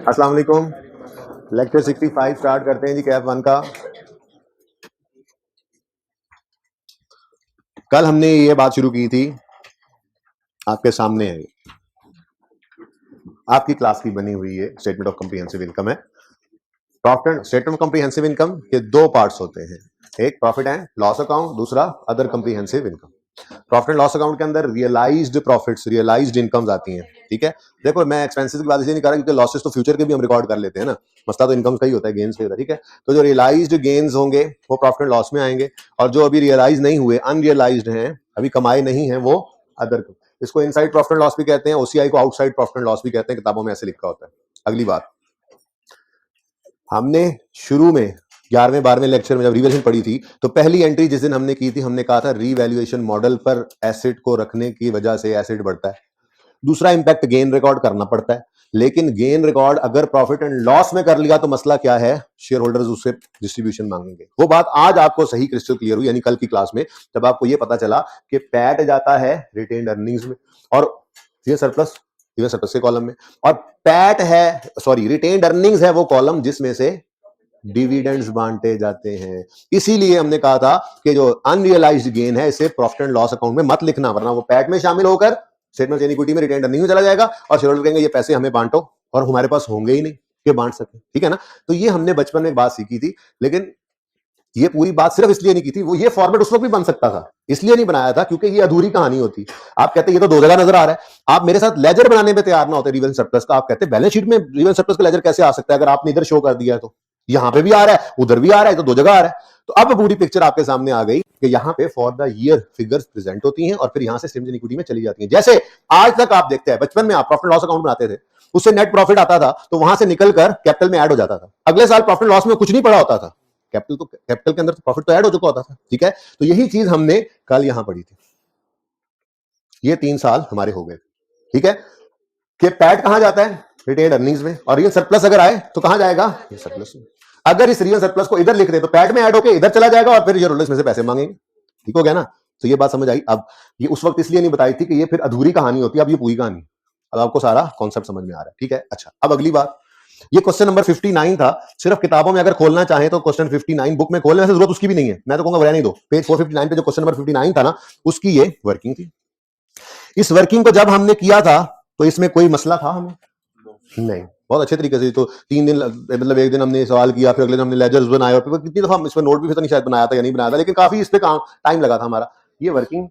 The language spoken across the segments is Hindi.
अस्सलाम वालेकुम। लेक्चर 65 स्टार्ट करते हैं जी कैप 1 का। कल हमने ये बात शुरू की थी, आपके सामने है, आपकी क्लास की बनी हुई है, स्टेटमेंट ऑफ कॉम्प्रिहेंसिव इनकम है। Profit statement of comprehensive income के दो पार्ट्स होते हैं, एक प्रॉफिट एंड लॉस अकाउंट, दूसरा other comprehensive income. Profit and loss account के अंदर रियलाइज्ड प्रॉफिट्स, रियलाइज्ड इनकम्स आती हैं। ठीक है, देखो मैं एक्सपेंसेस की बात इसलिए नहीं कर रहा क्योंकि लॉसेस तो फ्यूचर के भी हम रिकॉर्ड कर लेते हैं ना, मसला तो इनकम का ही होता है, गेन्स का होता है। ठीक है, तो जो रियलाइज्ड गेन्स होंगे वो प्रॉफिट एंड लॉस में आएंगे, और जो अभी रियलाइज नहीं हुए, अनरियलाइज्ड हैं, अभी कमाए नहीं है, वो अदर। इसको इनसाइड प्रॉफिट एंड लॉस भी कहते हैं, ओसीआई को आउटसाइड प्रॉफिट एंड लॉस भी कहते हैं, किताबों में ऐसे लिखा होता है। अगली बात, हमने शुरू में 11वें 12वें लेक्चर में जब रिवैल्यूएशन पढ़ी थी, तो पहली एंट्री जिस दिन हमने की थी, हमने कहा था रीवैल्यूएशन मॉडल पर एसेट को रखने की वजह से एसेट बढ़ता है। दूसरा इंपैक्ट गेन रिकॉर्ड करना पड़ता है, लेकिन गेन रिकॉर्ड अगर प्रॉफिट एंड लॉस में कर लिया तो मसला क्या है, शेयर होल्डर्स उससे डिस्ट्रीब्यूशन मांगेंगे। वो बात आज आपको सही क्रिस्टल क्लियर हुई, यानी कल की क्लास में जब आपको ये पता चला कि पैट जाता है रिटेन्ड अर्निंग्स में और ये सरप्लस के कॉलम में, और पैट है, सॉरी रिटेन्ड अर्निंग्स है वो कॉलम जिसमें से डिविडेंड्स बांटे जाते हैं। इसीलिए हमने कहा था कि जो अनरियलाइज्ड गेन है इसे प्रॉफिट एंड लॉस अकाउंट में मत लिखना, वरना वो पैट में शामिल होकर स्टेटमेंट ऑफ इक्विटी में रिटेन्ड अर्निंग में चला जाएगा और शेयर होल्डर कहेंगे ये पैसे हमें बांटो, और हमारे पास होंगे ही नहीं कि बांट सके। ठीक है ना, तो ये हमने बचपन में बात सीखी थी, लेकिन ये पूरी बात सिर्फ इसलिए नहीं की थी, वो ये फॉर्मेट उस वक्त भी बन सकता था, इसलिए नहीं बनाया था क्योंकि ये अधूरी कहानी होती। आप कहते ये तो दो जगह नजर आ रहा है, आप मेरे साथ लेजर बनाने में तैयार ना होते रिवेल सरप्लस का, आप कहते बैलेंस शीट में रिवेल सरप्लस का लेजर कैसे आ सकता है अगर आपने इधर शो कर दिया है, तो यहां पे भी आ रहा है उधर भी आ रहा है, तो दो जगह आ रहा है। तो अब पूरी पिक्चर आपके सामने आ गई कि यहाँ पे for the year figures present होती हैं और फिर यहां से स्टेटमेंट ऑफ इक्विटी में चली जाती हैं। जैसे आज तक आप देखते हैं, बचपन में आप प्रॉफिट लॉस अकाउंट बनाते थे, उससे नेट प्रॉफिट आता था तो वहां से निकलकर कैपिटल में ऐड हो जाता था। अगले साल प्रॉफिट लॉस में कुछ नहीं पड़ा होता था, कैपिटल के अंदर तो प्रॉफिट तो ऐड हो चुका होता था। ठीक है, तो यही चीज हमने कल यहां पढ़ी थी। ये 3 साल हमारे हो गए। ठीक है, कि पैट कहां जाता है, रिटेन्ड अर्निंग्स में, और रियल सरप्लस अगर आए तो कहां जाएगा, ये सरप्लस में। अगर इस रियल सरप्लस को इधर लिख दे तो पैट में ऐड होकर इधर चला जाएगा और फिर ये रोलर्स में से पैसे मांगेंगे। ठीक हो गया ना, तो ये बात समझ आई। अब ये उस वक्त इसलिए नहीं बताई थी कि ये फिर अधूरी कहानी होती है, अब ये पूरी कहानी, अब आपको सारा कॉन्सेप्ट समझ में आ रहा है। ठीक है, अच्छा अब अगली बात, ये क्वेश्चन नंबर 59 था। सिर्फ किताबों में अगर खोलना चाहे तो क्वेश्चन 59 बुक में खोलने से जरूरत उसकी भी नहीं है, मैं तो कहूंगा नहीं दो, पेज 459 पे जो क्वेश्चन नंबर 59 था ना, उसकी ये वर्किंग थी। इस वर्किंग को जब हमने किया था तो इसमें कोई मसला था हमें नहीं, बहुत अच्छे तरीके से। तो 3 दिन, मतलब एक दिन हमने सवाल किया, फिर अगले दिन हमने लेजर्स बनाए, और फिर कितनी दफा हम इसमें नोट भी पता नहीं शायद बनाया था या नहीं बनाया था, लेकिन काफी इस पे टाइम लगा था हमारा। ये वर्किंग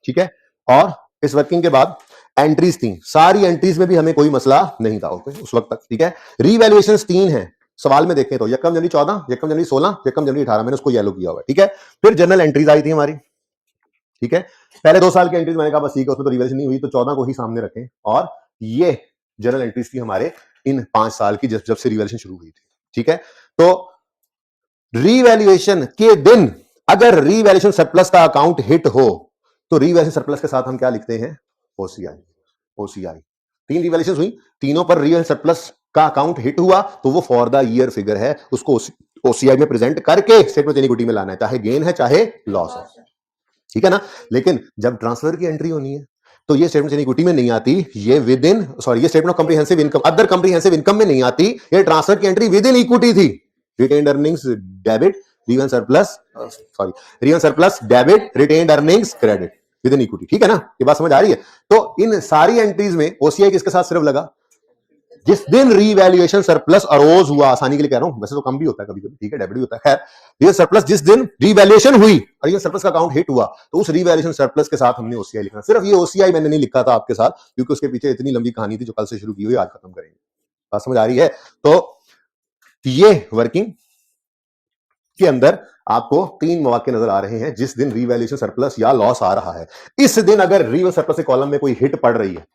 ठीक है, और इस वर्किंग के बाद एंट्रीज थी, सारी एंट्रीज में भी हमें कोई मसला नहीं था उस वक्त तक। ठीक है, रीवैल्यूएशन 3 है सवाल में, देखें तो यकम जनवरी 14, यकम जनवरी 16, यकम जनवरी 18, मैंने उसको येलो किया हुआ है। ठीक है, फिर जनरल एंट्रीज आई थी हमारी। ठीक है, पहले 2 साल की एंट्रीज मैंने कहा बस ठीक है, उसमें तो रिवैल्यूएशन नहीं हुई, तो 14 को ही सामने रखें, और ये जनरल एंट्रीज थी हमारे इन 5 साल की जब से रिवैल्यूएशन शुरू हुई थी। ठीक है, तो रीवैल्यूएशन के दिन अगर रीवैल्यूएशन सरप्लस का अकाउंट हिट हो तो रीवैल्यूएशन सरप्लस के साथ हम क्या लिखते हैं, ओसीआई। ओसीआई 3 रिवैल्यूएशन हुई, तीनों पर रीवैल्यूएशन सरप्लस का अकाउंट हिट हुआ तो वो फॉर द ईयर फिगर है, उसको ओसीआई में प्रेजेंट करके स्टेटमेंट ऑफ इक्विटी में लाना है, चाहे गेन है चाहे लॉस है। ठीक है ना, लेकिन जब ट्रांसफर की एंट्री होनी है तो ये स्टेटमेंट ऑफ इक्विटी में नहीं आती, ये विद इन, सॉरी, ये statement of comprehensive income, other comprehensive income में नहीं आती, ये ट्रांसफर की एंट्री विद इन इक्विटी थी। Retained earnings debit, reval surplus, sorry, reval surplus debit, retained earnings credit within equity. ठीक है ना, ये बात समझ आ रही है। तो इन सारी एंट्रीज में ओसीआई किसके साथ सिर्फ लगा, जिस दिन रीवैल्यूएशन सरप्लस अरोज हुआ, आसानी के लिए कह रहा हूं, वैसे तो कम भी होता है कभी कभी, ठीक है, डेबिट भी होता है, खैर ये सरप्लस जिस दिन रीवैल्यूएशन हुई और ये सरप्लस का अकाउंट हिट हुआ तो उस रीवैल्यूएशन सरप्लस के साथ हमने ओसीआई लिखना। सिर्फ ये ओसीआई मैंने नहीं लिखा था आपके साथ, क्योंकि उसके पीछे इतनी लंबी कहानी थी जो कल से शुरू की हुई, आज खत्म करेंगे। बात समझ आ रही है। तो ये वर्किंग के अंदर आपको 3 मौके नजर आ रहे हैं जिस दिन रीवैल्यूएशन सरप्लस या लॉस आ रहा है। इस दिन अगर रीवैल्यूएशन सरप्लस के कॉलम में कोई हिट पड़ रही है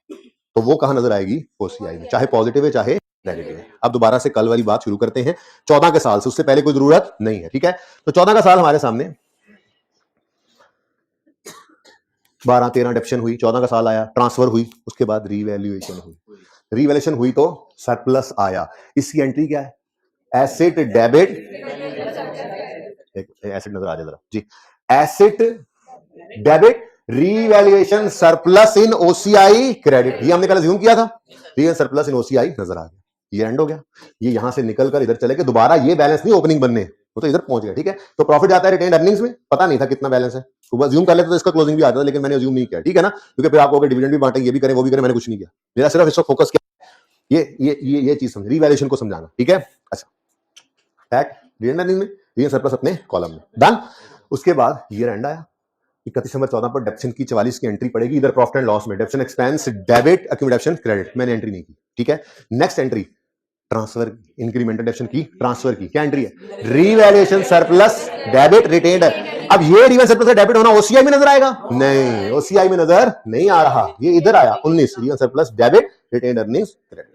तो वो कहां नजर आएगी, ओसीआई में, चाहे पॉजिटिव है चाहे नेगेटिव है। अब दोबारा से कल वाली बात शुरू करते हैं 14 के साल से, उससे पहले कोई जरूरत नहीं है। ठीक है, तो 14 का साल हमारे सामने, 12 13 डेप्शन हुई, 14 का साल आया, ट्रांसफर हुई, उसके बाद रीवैल्यूएशन हुई। रीवैल्यूएशन हुई तो सरप्लस आया, इसकी एंट्री क्या है, एसेट डेबिट, एसेट नजर आ जाए जरा जी, asset debit revaluation surplus in OCI credit. ये हमने कल अज्यूम किया था, रीवैल्यूएशन सरप्लस इन ओसीआई नजर आ गया। ये एंड हो गया, ये यहां से निकलकर इधर चले गए, दोबारा ये बैलेंस नहीं ओपनिंग बनने, वो तो इधर पहुंच गया, ठीक है। तो प्रॉफिट जाता है रिटेन्ड अर्निंग्स में, पता नहीं था कितना बैलेंस है, तो अज्यूम कर लेते तो इसका क्लोजिंग भी आता था, लेकिन मैंने अज्यूम नहीं किया, ठीक है ना, क्योंकि फिर आपको डिविडेंड भी बांटेंगे, ये भी करें वो भी करें, मैंने कुछ नहीं किया, मेरा सिर्फ इसका फोकस क्या ये चीज समझ, रीवैल्यूएशन को समझाना, ठीक है। अच्छा, टैग रिटेन्ड अर्निंग में, ये सरप्लस अपने कॉलम में डन। उसके बाद ईयर एंड आया 31 नंबर 14 पर डेप्शन की 44 की एंट्री पड़ेगी, इधर प्रॉफिट एंड लॉस में डेप्शन एक्सपेंस डेबिट अक्यूमुलेशन क्रेडिट, मैंने एंट्री नहीं की, ठीक है। नेक्स्ट एंट्री ट्रांसफर, इंक्रीमेंटल डेप्शन की ट्रांसफर की, क्या एंट्री है, रीवैल्यूएशन सरप्लस डेबिट रिटेन्ड। अब ये रिवैल्यूएशन सरप्लस डेबिट होना ओसीआई में नजर आएगा, नहीं ओसीआई में नजर नहीं आ रहा, ये इधर आया 19 revaluation surplus debit retained earnings credit.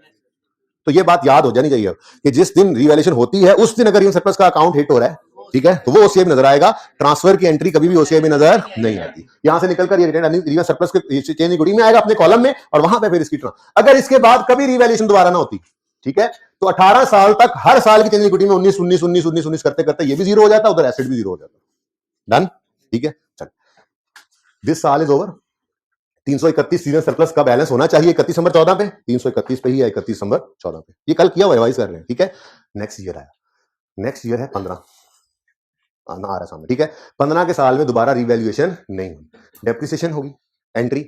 तो ये बात याद हो जानी चाहिए कि जिस दिन रिवैल्यूएशन होती है उस दिन अगर रिवैल्यूएशन सरप्लस का अकाउंट हिट हो रहा है, ठीक है, तो वो ओसीआई में नजर आएगा, ट्रांसफर की एंट्री कभी भी ओसीआई में नजर नहीं आती। यहां से निकलकर ये रिटेन्ड अर्निंग्स रिवैल्यूएशन सरप्लस के चेंज इक्विटी में आएगा अपने कॉलम में, और वहां पे फिर इसकी अगर इसके बाद कभी रिवैल्यूएशन दोबारा ना होती, ठीक है, तो 18 साल तक हर साल की चेंज इक्विटी में 19 19 19 19 19 करते करते ये भी जीरो हो जाता, उधर एसेट भी जीरो हो जाता। डन, ठीक है। चल, दिस साल इज ओवर। 331 सीजन सरप्लस का बैलेंस होना चाहिए 31 नंबर 14 पे, 331 पे ही है 31 नंबर 14 पे, ये कल किया हुआ रिवाइज कर रहे हैं, ठीक है। नेक्स्ट ईयर आया, नेक्स्ट ईयर है 15 ना आ रहा सामने, ठीक है। 15 के साल में दोबारा रिवैल्यूएशन नहीं हुई, डेप्रिसिएशन होगी, entry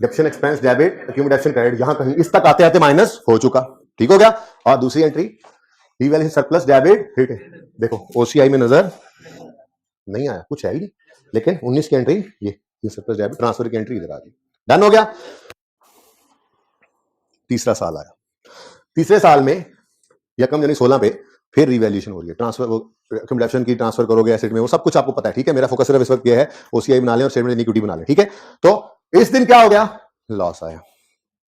डेप्शन expense debit accumulation credit, यहां कहीं इस तक आते आते माइनस हो चुका, ठीक हो गया। और दूसरी entry revaluation surplus debit hit, देखो ओसीआई में नजर नहीं आया, कुछ है ही नहीं, लेकिन 19 की एंट्री ये सरप्लस डेबिट ट्रांसफर की एंट्री इधर आ गई, डन हो गया। तीसरा साल आया, तीसरे साल में यकम यानी 16 पे फिर रिवैल्यूएशन हो रही है, ट्रांसफर अक्यूमुलेशन की ट्रांसफर करोगे एसेट में, वो सब कुछ आपको पता है, ठीक है। मेरा फोकस सिर्फ इस वक्त ये है ओसीआई बना लें और स्टेटमेंट इक्विटी बना लें, ठीक है। तो इस दिन क्या हो गया, लॉस आया,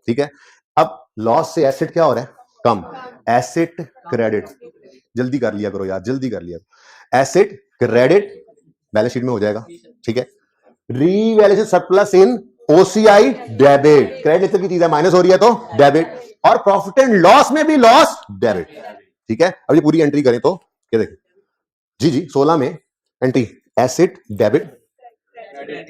ठीक है। अब लॉस से एसेट क्या हो रहा है, कम, एसेट क्रेडिट, जल्दी कर लिया करो यार, जल्दी कर लिया, एसेट क्रेडिट बैलेंस शीट में हो जाएगा, ठीक है। Revaluation surplus in OCI debit, credit की चीज है, माइनस हो रही है तो डेबिट, और प्रॉफिट एंड लॉस में भी लॉस डेबिट, ठीक है। अब ये पूरी एंट्री करें तो क्या देखें, जी 16 में entry asset debit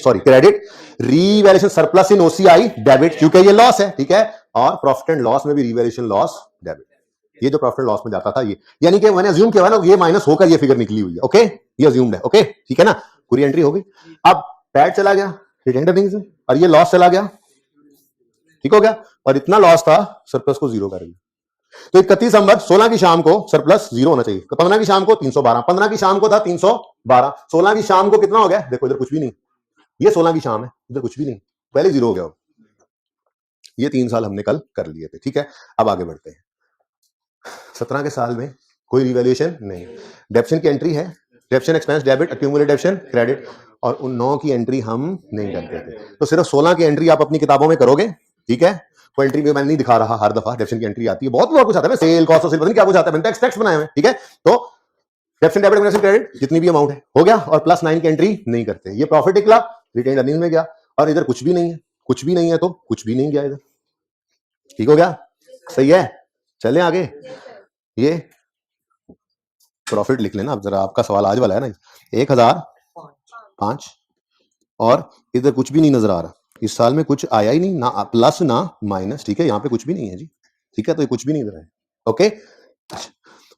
sorry credit, revaluation surplus in OCI debit, क्योंकि ये लॉस है, ठीक है, और प्रॉफिट एंड लॉस में भी रीवैल्यूएशन लॉस डेबिट, ये जो प्रॉफिट एंड लॉस में जाता था ये, यानी कि मैंने अज्यूम किया ना, ये माइनस होकर ये फिगर निकली हुई है, ओके, ये अज्यूम्ड है, ओके, ठीक है ना, पूरी एंट्री हो गई। अब पैड चला गया रिटेन्ड अर्निंग्स में, और ये लॉस चला गया, ठीक हो गया, और इतना लॉस था सरप्लस को जीरो कर गया। तो 31 नवंबर 16 की शाम को सरप्लस जीरो होना चाहिए, 15 की शाम को 312, 15 की शाम को था 312, 16 की शाम को कितना हो गया, देखो इधर कुछ भी नहीं, ये 16 की शाम है, इधर कुछ भी नहीं, पहले जीरो हो गया। ये 3 साल हमने कल कर लिए थे, ठीक है। अब आगे बढ़ते हैं, 17 के साल में कोई रिवैल्यूएशन नहीं, डेप्शन की एंट्री है, डेप्शन एक्सपेंस डेबिट अक्यूमुलेटेड डेप्शन क्रेडिट, और उन 9 की एंट्री हम नहीं करते थे, तो सिर्फ 16 की एंट्री आप अपनी किताबों में करोगे, ठीक है। कोई एंट्री में मैं नहीं दिखा रहा, हर दफा डेप्शन की एंट्री आती है, बहुत कुछ आता है, सेल कॉस्ट ऑफ सेल, पता नहीं क्या कुछ आता है, मैंने टेक्स्ट बनाए हुए, ठीक है। तो डेप्शन डेबिट अक्यूमुलेशन क्रेडिट जितनी भी अमाउंट है हो गया, और प्लस 9 की एंट्री नहीं करते, ये प्रॉफिट निकला, रिटेन्ड अर्निंग्स में गया, और इधर कुछ भी नहीं है, कुछ भी नहीं है तो कुछ भी नहीं गया इधर, ठीक हो गया, सही है। चलें आगे, ये प्रॉफिट लिख लेना अब जरा, आपका सवाल आज वाला है ना, 1005, और इधर कुछ भी नहीं नजर आ रहा, इस साल में कुछ आया ही नहीं, ना प्लस ना माइनस, ठीक है, यहाँ पे कुछ भी नहीं है जी, ठीक है, तो ये कुछ भी नहीं इधर है, ओके।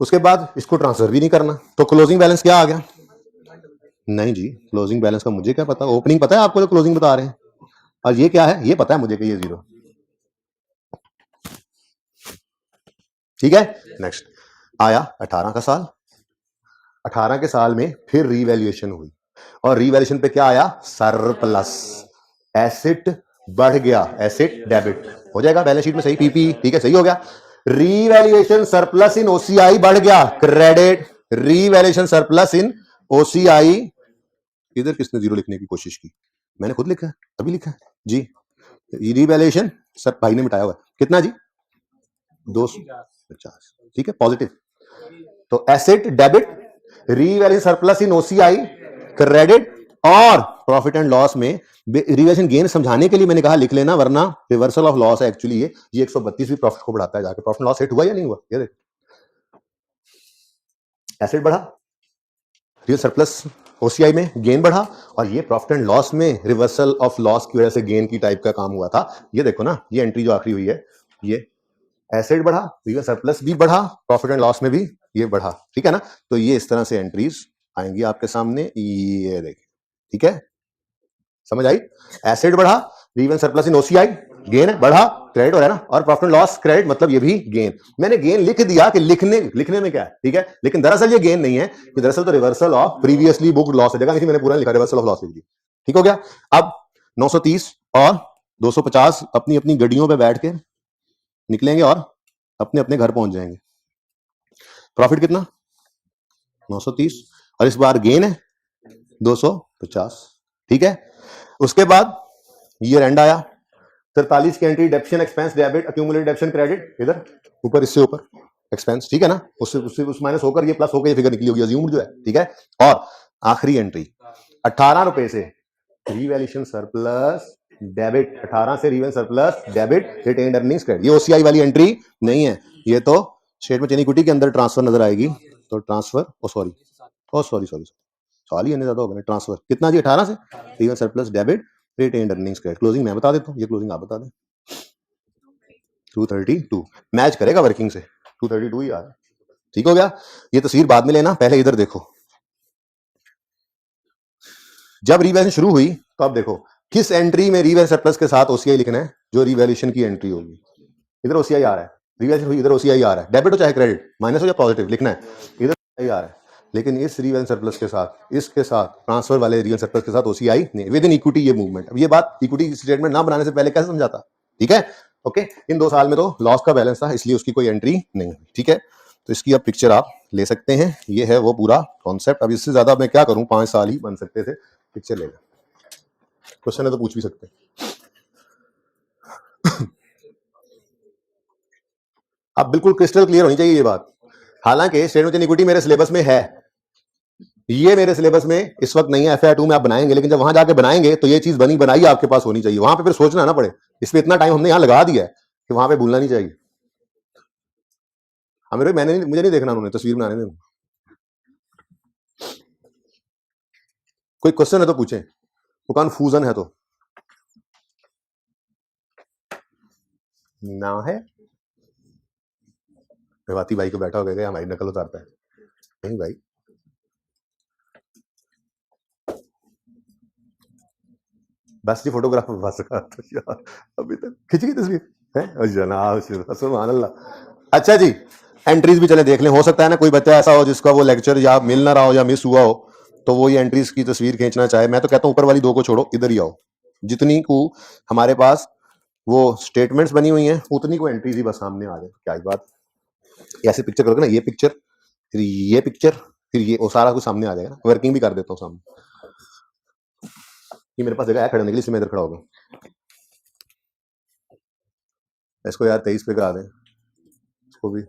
उसके बाद इसको ट्रांसफर भी नहीं करना, तो क्लोजिंग बैलेंस क्या आ गया, नहीं जी, क्लोजिंग बैलेंस का मुझे क्या पता, ओपनिंग पता है आपको, जो क्लोजिंग बता रहे हैं, और ये क्या है, ये पता है मुझे कि ये जीरो, ठीक है। नेक्स्ट आया 18 का साल, 18 के साल में फिर रीवैल्यूएशन हुई, और रीवैल्यूएशन पे क्या आया, सरप्लस, एसेट बढ़ गया, एसेट डेबिट हो जाएगा बैलेंस शीट में, सही, पीपी, ठीक है, सही हो गया। रीवैल्यूएशन सरप्लस इन ओसीआई बढ़ गया, credit, revaluation surplus in OCI, इधर किसने जीरो लिखने की कोशिश की, मैंने खुद लिखा है, अभी लिखा है जी, रीवैल्यूएशन सर भाई ने मिटाया हुआ, कितना जी, 250, ठीक है, पॉजिटिव, तो asset debit, revaluation surplus in OCI credit, और प्रॉफिट एंड लॉस में रिवैल्यूएशन गेन समझाने के लिए मैंने कहा लिख लेना, वरना रिवर्सल ऑफ लॉस है एक्चुअली, ये 132 भी प्रॉफिट को बढ़ाता है जाके, प्रॉफिट लॉस हिट हुआ या नहीं हुआ, ये देख, एसेट बढ़ा, रियल सरप्लस ओसीआई में गेन बढ़ा, और ये प्रॉफिट एंड लॉस में रिवर्सल ऑफ लॉस की वजह से गेन की टाइप का काम हुआ था, ये देखो ना, ये एंट्री जो आखिरी हुई है, ये एसेट बढ़ा, रिवर्स सरप्लस भी बढ़ा, प्रॉफिट एंड लॉस में भी ये बढ़ा, ठीक है ना। तो ये इस तरह से एंट्रीज आएंगी आपके सामने, ये देखिए, ठीक है, समझ आई। एसेट बढ़ा, reverse surplus in OCI gain है, बढ़ा, क्रेडिट हो रहा है ना, और प्रॉफिट एंड लॉस क्रेडिट मतलब ये भी गेन। मैंने गेन लिख दिया कि लिखने में क्या है, ठीक है, लेकिन दरअसल ये गेन नहीं है, कि दरअसल तो reversal of previously booked loss है, जगह नहीं थी मैंने पूरा लिखा, रिवर्सल ऑफ लॉस लिख दी, ठीक हो गया। अब 930 और 250 अपनी अपनी गड्डियों पे बैठ के निकलेंगे और अपने अपने घर पहुंच जाएंगे। प्रॉफिट कितना 930, और इस बार गेन है 250, ठीक है। उसके बाद ईयर एंड आया, 43 की entry, डेप्शन expense debit, accumulated डेप्शन credit, इधर ऊपर, इससे ऊपर एक्सपेंस, ठीक है ना, उससे उससे उस माइनस होकर ये प्लस होकर ये फिगर निकली होगी अज्यूम्ड जो है, ठीक है। और आखिरी एंट्री 18 रुपए से रिवैल्यूएशन सरप्लस डेबिट, 18 से revaluation surplus debit, retained earnings credit. ये ओसीआई वाली एंट्री नहीं है, ये तो स्टेटमेंट ऑफ इक्विटी के अंदर ट्रांसफर नजर आएगी। तो ट्रांसफर, सॉरी सवाल ही ज्यादा हो गया, ट्रांसफर कितना जी 18 से revaluation surplus debit, retained earnings credit. Closing मैं बता देता हूँ, ये क्लोजिंग आप बता दें। 232 मैच करेगा वर्किंग से, 232 ही आ रहा है, ठीक हो गया। ये तस्वीर बाद में लेना, पहले इधर देखो। जब रिवैल्यूएशन शुरू हुई तो अब देखो किस एंट्री में रिवैल्यूएशन सरप्लस के साथ ओसीआई लिखना है, जो रिवैल्यूएशन की एंट्री होगी। इधर ओसीआई आ रहा है, रिवैल्यूएशन हुई, इधर ओसीआई आ रहा है, डेबिट हो चाहे क्रेडिट, माइनस हो या पॉजिटिव लिखना है, इधर ओसीआई आ रहा है। लेकिन इस रिवैल्यूएशन सरप्लस के साथ, इसके साथ ट्रांसफर वाले रिवैल्यूएशन सरप्लस के साथ ओसीआई नहीं, विद इन इक्विटी ये मूवमेंट। अब ये बात इक्विटी स्टेटमेंट ना बनाने से पहले कैसे समझाता, ठीक है, ओके। इन 2 साल में तो लॉस का बैलेंस था, इसलिए उसकी कोई एंट्री नहीं हुई, ठीक है। तो इसकी अब पिक्चर आप ले सकते हैं, ये है वो पूरा कॉन्सेप्ट। अब इससे ज्यादा मैं क्या करूं, 5 साल ही बन सकते थे, पिक्चर ले लें, क्वेश्चन है तो पूछ भी सकते हैं। अब बिल्कुल क्रिस्टल क्लियर होनी चाहिए ये बात। हालांकि स्टेटमेंट ऑफ इक्विटी मेरे सिलेबस में है, ये मेरे सिलेबस में इस वक्त नहीं है, FY2 में आप बनाएंगे, लेकिन जब वहां जाके बनाएंगे तो ये चीज बनी बनाई आपके पास होनी चाहिए, वहां पे फिर सोचना ना पड़े। इसमें इतना टाइम हमने यहाँ लगा दिया है कि वहां पे भूलना नहीं चाहिए। हमें मुझे नहीं देखना, उन्होंने तस्वीर बनाने में। कोई क्वेश्चन है तो पूछें, वो कन्फ्यूजन है तो ना है। मेवाती भाई को बैठा हो गया, हमारी नकल उतारता है, नहीं भाई। बस जी फोटोग्राफर फंस रहा था यार, अभी तक खिंची गई तस्वीर है जनाब, सुभान अल्लाह। अच्छा जी, एंट्रीज भी चले देख लें, हो सकता है ना कोई बच्चा ऐसा हो जिसका वो लेक्चर या मिल ना रहा हो या मिस हुआ हो, तो वो ये एंट्रीज की तस्वीर खींचना चाहे। मैं तो कहता हूँ ऊपर वाली 2 को छोड़ो, इधर ही आओ, जितनी को हमारे पास वो स्टेटमेंट्स बनी हुई हैं उतनी को एंट्रीज ही बस सामने आ जाए, क्या ही बात। ऐसे पिक्चर करोगे ना, ये पिक्चर, फिर ये पिक्चर, फिर ये, वो सारा कुछ सामने आ जाएगा। वर्किंग भी कर देता हूँ सामने, ये मेरे पास जगह है खड़े होने के लिए, इसलिए मैं इधर खड़ा हो गया। इसको यार 23 पे करा दें, इसको भी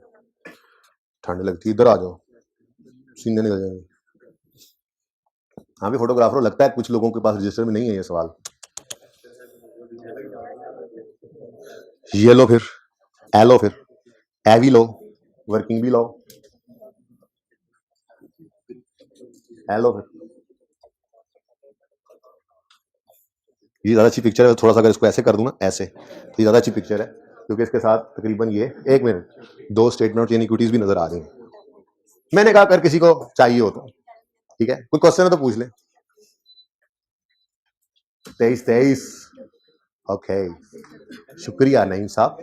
ठंड लगती है, इधर आ जाओ, सीने निकल जाएंगे। हाँ भी फोटोग्राफर हो, लगता है कुछ लोगों के पास रजिस्टर में नहीं है ये सवाल। ये लो, फिर एलो, फिर एवी लो, वर्किंग भी लो, एलो फिर। ये ज्यादा अच्छी पिक्चर है, थोड़ा सा अगर इसको ऐसे कर दूं ना, ऐसे, तो ये ज्यादा अच्छी पिक्चर है, क्योंकि इसके साथ तकरीबन ये 1 मिनट 2 स्टेटमेंट यानी इक्विटीज भी नजर आ रही हैं। मैंने कहा अगर किसी को चाहिए हो तो, ठीक है, कोई क्वेश्चन है तो पूछ ले। 23 ओके, शुक्रिया नईम साहब।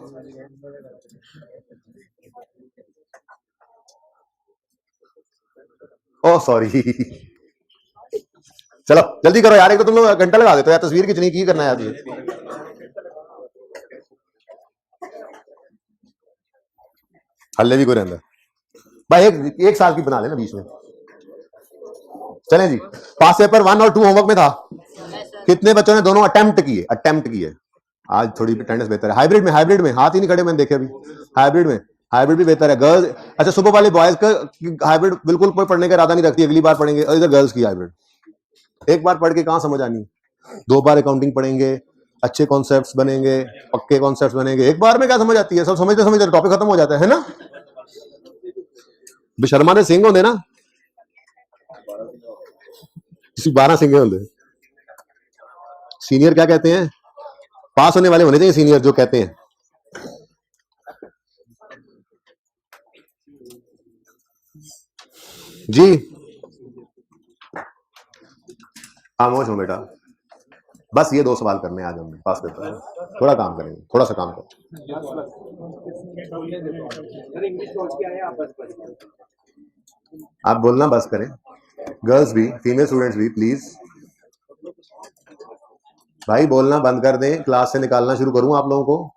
ओ सॉरी, चलो जल्दी करो यार, एक तो तुम लोग घंटा लगा देते हो यार, तस्वीर कितनी की करना है यार। हल्ले भी कोई रहता भाई, एक साल की बना लेना बीच में। चले जी, पास पेपर 1 और 2 होमवर्क में था, कितने बच्चों ने दोनों अटेम्प्ट किए? आज थोड़ी अटेंडेंस बेहतर है। हाइब्रिड में हाथ ही नहीं खड़े मैंने देखे अभी। हाइब्रिड भी बेहतर है। गर्ल्स, अच्छा सुबह वाले बॉयज का हाइब्रिड बिल्कुल कोई पढ़ने का इरादा नहीं रखती, अगली बार पढ़ेंगे। इधर गर्ल्स की हाइब्रिड एक बार पढ़ के कहां समझ आनी, 2 बार अकाउंटिंग पढ़ेंगे, अच्छे कॉन्सेप्ट्स बनेंगे, पक्के कॉन्सेप्ट्स बनेंगे। एक बार में क्या समझ आती है, सब समझते समझते टॉपिक खत्म हो जाता है ना। बेशर्मा ने सिंह होंगे ना, किसी 12 सिंह होंगे। सीनियर क्या कहते हैं, पास होने वाले होने चाहिए सीनियर, जो कहते हैं जी खामोश हो बेटा, बस ये 2 सवाल करने हैं आज हमने, पास पेपर है। थोड़ा काम करेंगे, थोड़ा सा काम करो। आप बोलना बस करें, गर्ल्स भी, फीमेल स्टूडेंट्स भी प्लीज भाई बोलना बंद कर दें, क्लास से निकालना शुरू करूं आप लोगों को।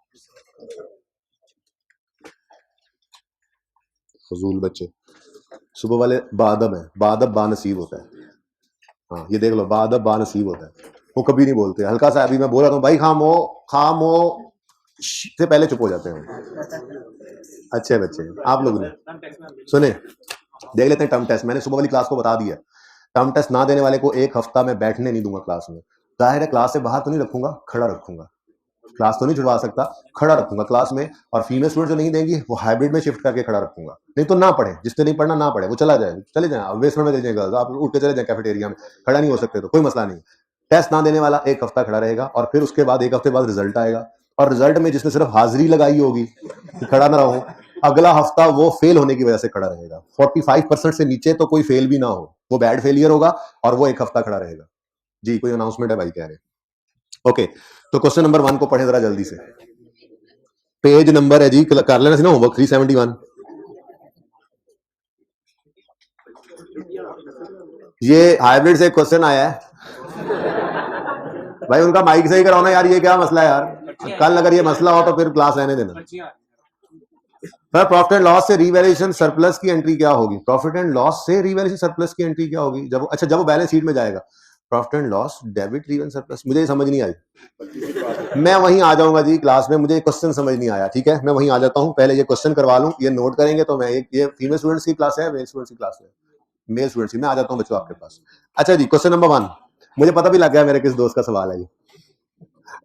फजूल बच्चे, सुबह वाले बादब है, बादब बानसीब होता है। हाँ ये देख लो, बादब बानसीब होता है, वो कभी नहीं बोलते। हल्का सा अभी मैं बोल रहा हूँ भाई खामो खामो से पहले चुप हो जाते हैं। अच्छे बच्चे आप लोग ने सुने, देख लेते हैं टर्म टेस्ट। मैंने सुबह वाली क्लास को बता दिया, टर्म टेस्ट ना देने वाले को 1 हफ्ता मैं बैठने नहीं दूंगा क्लास में। जाहिर है क्लास से बाहर तो नहीं रखूंगा, खड़ा रखूंगा, क्लास तो नहीं छुड़वा सकता, खड़ा रखूंगा क्लास में। और फीमेल स्टूडेंट जो नहीं देंगी वो हाइब्रिड में शिफ्ट करके खड़ा रखूंगा। नहीं तो ना पढ़े, जिसने नहीं पढ़ना ना पढ़े, वो चला जाए, चले जाए बेसमेंट में, चले जाएगा आप, उठ के चले जाए कैफेटेरिया में। खड़ा नहीं हो सकते तो कोई मसला नहीं। टेस्ट ना देने वाला 1 हफ्ता खड़ा रहेगा, और फिर उसके बाद 1 हफ्ते बाद रिजल्ट आएगा, और रिजल्ट में जिसने सिर्फ हाजिरी लगाई होगी कि खड़ा ना रहूं, अगला हफ्ता वो फेल होने की वजह से खड़ा रहेगा। 45% से नीचे तो कोई फेल भी ना हो, वो बैड फेलियर होगा और वो 1 हफ्ता खड़ा रहेगा। जी कोई अनाउंसमेंट है भाई कह रहे? ओके, तो क्वेश्चन नंबर 1 को पढ़े जरा जल्दी से। पेज नंबर है जी, कर लेना सी ना होमवर्क, 371। ये हाइब्रिड से क्वेश्चन आया है भाई, उनका माइक सही कराओ ना यार, ये क्या मसला है यार। कल अगर ये मसला हो तो फिर क्लास रहने देना। सर प्रॉफिट एंड लॉस से रिवैल्यूएशन सरप्लस की एंट्री क्या होगी? प्रॉफिट एंड लॉस से रिवैल्यूएशन सरप्लस की एंट्री क्या होगी? जब अच्छा जब वो बैलेंस शीट में जाएगा, profit and loss debit reval surplus, मुझे समझ नहीं आई। मैं वहीं आ जाऊंगा जी क्लास में, मुझे क्वेश्चन समझ नहीं आया, ठीक है मैं वहीं आ जाता हूं। पहले ये क्वेश्चन करवा लूं, ये नोट करेंगे तो मैं एक, ये फीमेल स्टूडेंट्स की क्लास है, मेल स्टूडेंट्स की क्लास है, मेल स्टूडेंट्स की, मैं आ जाता हूं बच्चों आपके पास। अच्छा जी क्वेश्चन नंबर 1, मुझे पता भी लग गया मेरे किस दोस्त का सवाल है ये।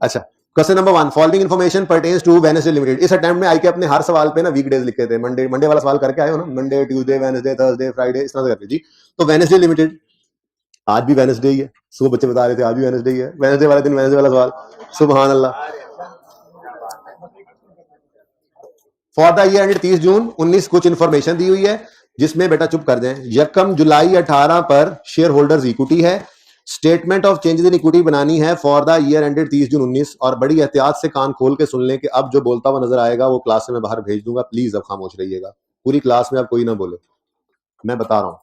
अच्छा question number 1, following information pertains to Wednesday limited. इस अटेम्प्ट में आई के अपने हर सवाल पे ना वीकडेज लिखे थे, मंडे मंडे वाला सवाल करके आए हो ना, Monday Tuesday Wednesday Thursday Friday, इस तरह से करके जी। तो वेडनेसडे लिमिटेड, आज भी वेडनेसडे ही है, सुबह बच्चे बता रहे थे आज भी वेडनेसडे ही है, वेडनेसडे वाले दिन वेडनेसडे वाला सवाल, सुभान अल्लाह। फॉर द ईयर एंडेड 30 जून 19 कुछ इंफॉर्मेशन दी हुई है, जिसमें बेटा चुप कर दें, यकम जुलाई 18 पर शेयर होल्डर्स इक्विटी है, statement of changes in equity बनानी है फॉर द ईयर एंडेड 30 जून 19। और बड़ी एहतियात से कान खोल के सुन लें कि अब जो बोलता हुआ नजर आएगा वो क्लास से मैं बाहर भेज दूंगा, प्लीज अब खामोश रहिएगा, पूरी क्लास में अब कोई ना बोले, मैं बता रहा हूं।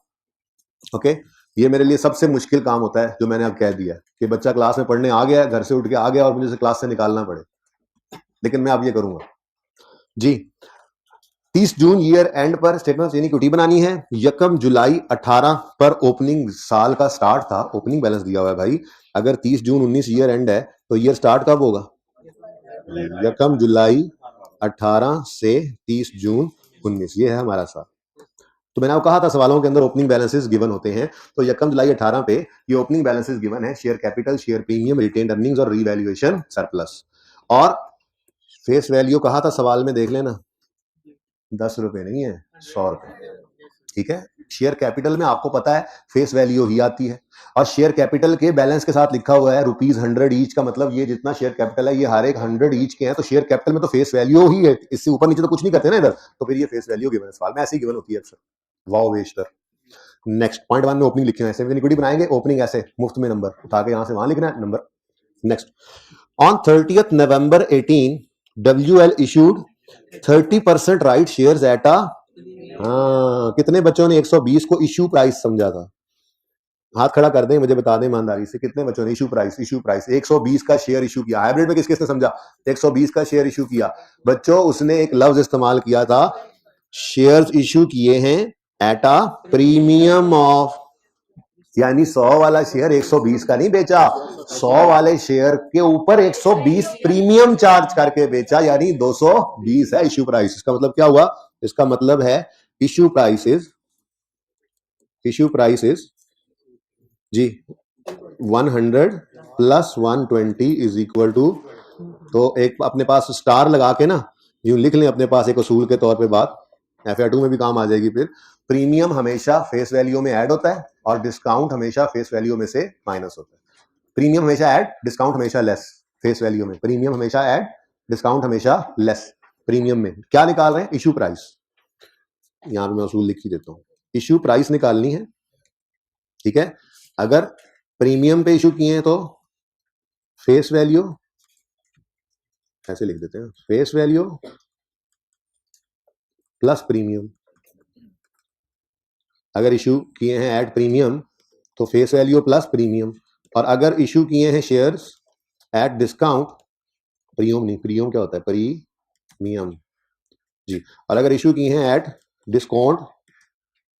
ओके, ये मेरे लिए सबसे मुश्किल काम होता है जो मैंने अब कह दिया, कि बच्चा क्लास में पढ़ने आ गया, घर से उठ के आ गया और मुझे से क्लास से निकालना पड़े, लेकिन मैं अब ये करूंगा जी। 30 जून ईयर एंड पर स्टेटमेंट ऑफ इक्विटी बनानी है, यकम जुलाई 18 पर ओपनिंग साल का स्टार्ट था, ओपनिंग बैलेंस दिया हुआ है भाई। अगर 30 जून 19 ईयर एंड है तो ईयर स्टार्ट कब होगा? यकम जुलाई 18 से 30 जून 19, ये है हमारा साल। तो मैंने आपको कहा था सवालों के अंदर ओपनिंग बैलेंसेस गिवन होते हैं, तो यकम जुलाई 18 पे ये ओपनिंग बैलेंसेस गिवन है, share capital, share premium, retained earnings और रीवैल्यूएशन सरप्लस। और फेस वैल्यू कहा था सवाल में, देख लेना, 10 रुपए नहीं है, 100 रुपए, ठीक है। शेयर कैपिटल में आपको पता है फेस वैल्यू ही आती है, और शेयर कैपिटल के बैलेंस के साथ लिखा हुआ है ₹100 ईच का, मतलब ये जितना शेयर कैपिटल है ये हर एक 100 ईच के हैं, तो शेयर कैपिटल में तो फेस वैल्यू ही है, इससे ऊपर नीचे तो कुछ नहीं करते ना इधर, तो फिर ये फेस वैल्यू गिवन है सवाल में, ऐसे ही गिवन होती है अक्सर। वाओ बेशतर। नेक्स्ट पॉइंट 1 में ओपनिंग लिखे हैं, ऐसे इक्विटी बनाएंगे, ओपनिंग ऐसे मुफ्त में नंबर उठा के यहां से वहां लिखना है number. Next, on 30th November 18 WL issued 30% right shares at a, हाँ कितने बच्चों ने 120 को इश्यू प्राइस समझा था? हाथ खड़ा कर दें, मुझे बता दें ईमानदारी से, कितने बच्चों ने इश्यू प्राइस 120 का शेयर इश्यू किया? हाइब्रिड में किस किसने समझा 120 का शेयर इश्यू किया? बच्चों उसने एक लफ्ज इस्तेमाल किया था, शेयर्स इश्यू किए हैं एट अ प्रीमियम ऑफ, यानी 100 वाला शेयर 120 का नहीं बेचा, 100 वाले शेयर के ऊपर 120 प्रीमियम चार्ज करके बेचा, यानी 220 है इश्यू प्राइस। इसका मतलब क्या हुआ? इसका मतलब है इश्यू प्राइस इज जी 100 प्लस 120 इज इक्वल टू, तो एक अपने पास स्टार लगा के ना यूं लिख लें अपने पास एक असूल के तौर पे बात, FA2 में भी काम आ जाएगी। फिर प्रीमियम हमेशा फेस वैल्यू में ऐड होता है और डिस्काउंट हमेशा फेस वैल्यू में से माइनस होता है। प्रीमियम हमेशा ऐड, डिस्काउंट हमेशा लेस। फेस वैल्यू में प्रीमियम हमेशा ऐड, डिस्काउंट हमेशा लेस। प्रीमियम में क्या निकाल रहे हैं? Issue price. यहां पे मैं असूल लिख ही देता हूं, इश्यू प्राइस निकालनी है, ठीक है। अगर प्रीमियम पे इशू किए हैं तो फेस वैल्यू ऐसे लिख देते हैं, फेस वैल्यू प्लस प्रीमियम। अगर इशू किए हैं एट प्रीमियम तो फेस वैल्यू प्लस प्रीमियम, और अगर इशू किए हैं शेयर्स एट डिस्काउंट, प्रीमियम नहीं, प्रीमियम क्या होता है, प्रीमियम जी, और अगर इशू किए हैं एट डिस्काउंट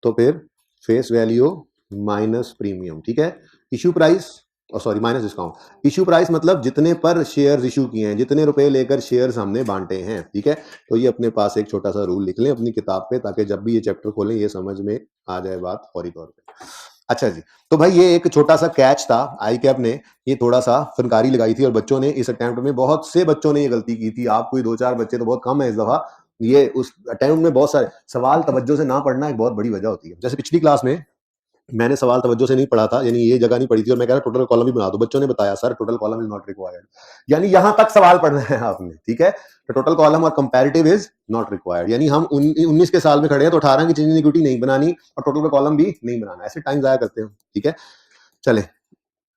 तो फिर फेस वैल्यू माइनस प्रीमियम, ठीक है। Issue price sorry minus discount, issue price मतलब जितने पर शेयर्स इशू किए हैं, जितने रुपए लेकर शेयर्स हमने बांटे हैं, ठीक है। तो ये अपने पास एक छोटा सा रूल लिख लें अपनी किताब पे, ताकि जब भी ये चैप्टर खोलें ये समझ में आ जाए बात फौरी तौर पे। अच्छा जी, तो भाई ये एक छोटा सा कैच था, आई कैप ने ये थोड़ा सा फनकारी लगाई थी और बच्चों ने इस अटेम्प्ट में, बहुत से बच्चों ने ये गलती की थी, आप कोई 2-4 बच्चे तो बहुत कम है इस दफा, ये उस अटेम्प्ट में बहुत सारे सवाल तवज्जो से ना पढ़ना एक बहुत बड़ी वजह होती है। जैसे पिछली क्लास में मैंने सवाल तवज्जो से नहीं पढ़ा था, यानी ये जगह नहीं पढ़ी थी और मैं कह रहा टोटल कॉलम भी बना दो, बच्चों ने बताया sir total column is not required, यानी यहां तक सवाल पढ़ना है आपने, ठीक है। तो टोटल कॉलम और कंपैरेटिव इज नॉट रिक्वायर्ड, यानी हम 19 के साल में खड़े हैं तो 18 की चेंजिंग इक्विटी नहीं बनानी और टोटल का कॉलम भी नहीं बनाना, ऐसे टाइम जाया करते हैं, ठीक है। चले,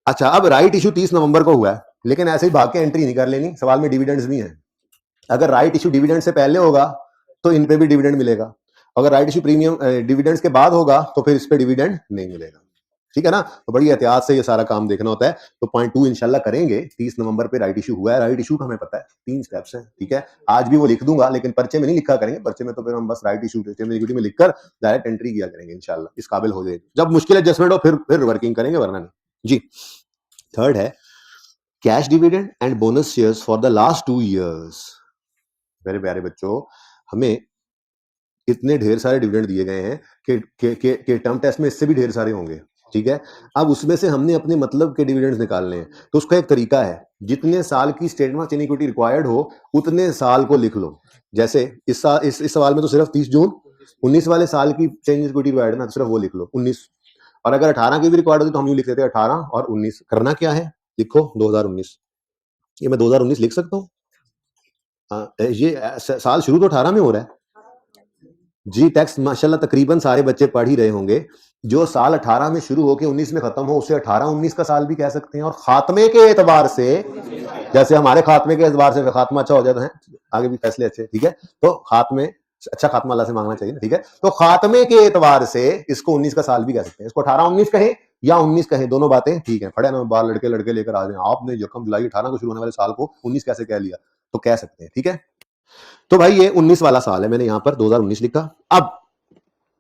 अच्छा अब राइट इशू 30 नवंबर को हुआ है, लेकिन ऐसे ही भाग के एंट्री नहीं कर लेनी, सवाल में डिविडेंड्स भी हैं। अगर राइट इशू डिविडेंड से पहले होगा तो इन पे भी डिविडेंड मिलेगा, अगर राइट इशू प्रीमियम डिविडेंड्स के बाद होगा तो फिर इस पे डिविडेंड नहीं मिलेगा, ठीक है ना। तो बड़ी एहतियात से ये सारा काम देखना होता है। तो पॉइंट 2 इंशाल्लाह करेंगे, 30 नवंबर पे राइट इशू हुआ है, राइट इशू का हमें पता है 3 स्टेप्स हैं, ठीक है। आज भी वो लिख दूंगा, लेकिन पर्चे में नहीं लिखा करेंगे, पर्चे में तो फिर हम बस राइट इशू इक्विटी में लिखकर डायरेक्ट एंट्री किया करेंगे इंशाल्लाह, इस काबिल हो जाएगी। जब मुश्किल एडजस्टमेंट हो फिर वर्किंग करेंगे, वरना नहीं जी। थर्ड है cash dividend and bonus shares for the last 2 years। मेरे प्यारे बच्चों, हमें इतने ढेर सारे डिविडेंड दिए गए हैं कि टर्म टेस्ट में इससे भी ढेर सारे होंगे, ठीक है। अब उसमें से हमने अपने मतलब के डिविडेंड्स निकालने हैं, तो उसका एक तरीका है, जितने साल की स्टेटमेंट ऑफ इक्विटी रिक्वायर्ड हो उतने साल को लिख लो। जैसे इस सवाल में तो सिर्फ 30 जून 19 वाले साल की चेंज इक्विटी रिक्वायर्ड है ना, तो सिर्फ वो लिख लो 19, और अगर 18 की भी रिक्वायर्ड होती तो हम यूं लिख लेते हैं 18 और 19। करना क्या है, लिखो 2019, ये मैं 2019 लिख सकता हूँ, ये साल शुरू तो 18 में हो रहा है जी। टेक्स्ट माशाल्लाह तकरीबन सारे बच्चे पढ़ ही रहे होंगे, जो साल 18 में शुरू होकर 19 में खत्म हो उसे 18-19 का साल भी कह सकते हैं। और खात्मे के एतबार से, जैसे हमारे खात्मे के एतबार से खात्मा अच्छा हो जाता है, आगे भी फैसले अच्छे, ठीक है। तो खात्मे अच्छा खात्मा अल्लाह से मांगना चाहिए, ठीक है। तो खात्मे के एतबार से इसको 19 का साल भी कह सकते हैं, इसको 18-19 कहें या 19 कहें, दोनों बातें ठीक है। फड़े ना बार लड़के लेकर आ जाए, आपने यकम जुलाई 18 को शुरू होने वाले साल को 19 कैसे कह लिया, तो कह सकते हैं, ठीक है। तो भाई ये 19 वाला साल है, मैंने यहां पर 2019 लिखा। अब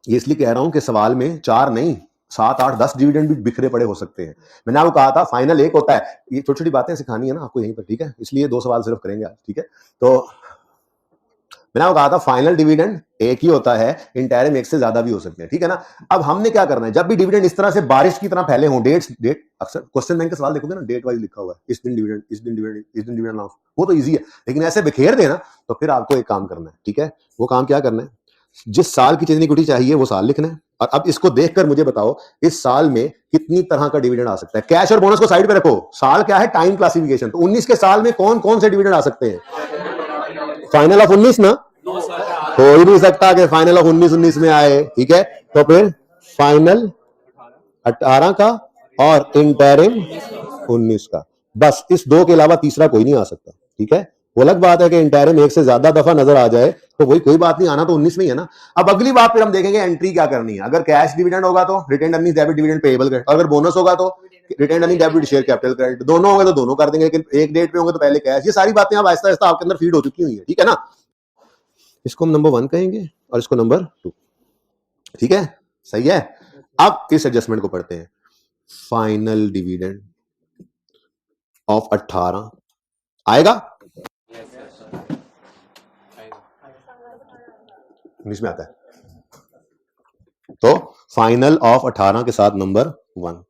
ये इसलिए कह रहा हूं कि सवाल में 4 नहीं 7, 8, 10 डिविडेंड भी बिखरे पड़े हो सकते हैं। मैंने आपको कहा था फाइनल एक होता है, ये छोटी छोटी बातें सिखानी है ना आपको यहीं पर, ठीक है, इसलिए 2 सवाल सिर्फ करेंगे आज, ठीक है। तो मैंने आपको कहा था फाइनल डिविडेंड एक ही होता है, इंटरिम एक से ज्यादा भी हो सकते हैं, ठीक है ना। अब हमने क्या करना है, जब भी डिविडेंड इस तरह से बारिश की तरह फैले हों, डेट अक्सर क्वेश्चन बैंक के सवाल देखोगे ना, डेट वाइज लिखा हुआ है, इस दिन डिविडेंड, इस दिन डिविडेंड, इस दिन डिविडेंड अनाउंस, वो तो इजी है। लेकिन ऐसे बिखेर देना तो फिर आपको एक काम करना है, ठीक है। वो काम क्या करना है, जिस साल की चेंजिंग इक्विटी चाहिए वो साल लिखना है, और अब इसको देखकर मुझे बताओ इस साल में कितनी तरह का डिविडेंड आ सकता है। कैश और बोनस को साइड पे रखो, साल क्या है, टाइम क्लासिफिकेशन। तो 19 के साल में कौन कौन से डिविडेंड आ सकते हैं, फाइनल ऑफ 19 ना, हो ही नहीं सकता कि फाइनल ऑफ 19 में आए, ठीक है। तो फिर फाइनल 18 का और इंटरिम 19 का, बस इस 2 के अलावा तीसरा कोई नहीं आ सकता, ठीक है। वो अलग बात है कि इंटरिम एक से ज्यादा दफा नजर आ जाए तो वही कोई बात नहीं, आना तो 19 में ही है ना। अब अगली बात फिर हम देखेंगे एंट्री क्या करनी है। अगर कैश डिविडेंड होगा तो retained earnings debit dividend payable credit, अगर बोनस होगा तो retained earning debit share capital credit, दोनों होंगे तो दोनों कर देंगे, लेकिन एक डेट पे होंगे तो पहले कैश। ये सारी बातें अब आहिस्ता आहिस्ता आपके अंदर फीड हो चुकी हुई है, ठीक है ना। इसको हम नंबर 1 कहेंगे और इसको नंबर 2, ठीक है, सही है। अब इस एडजस्टमेंट को पढ़ते हैं। फाइनल डिविडेंड ऑफ 18 आएगा, इंग्लिश में आता है, तो फाइनल ऑफ 18 के साथ नंबर 1,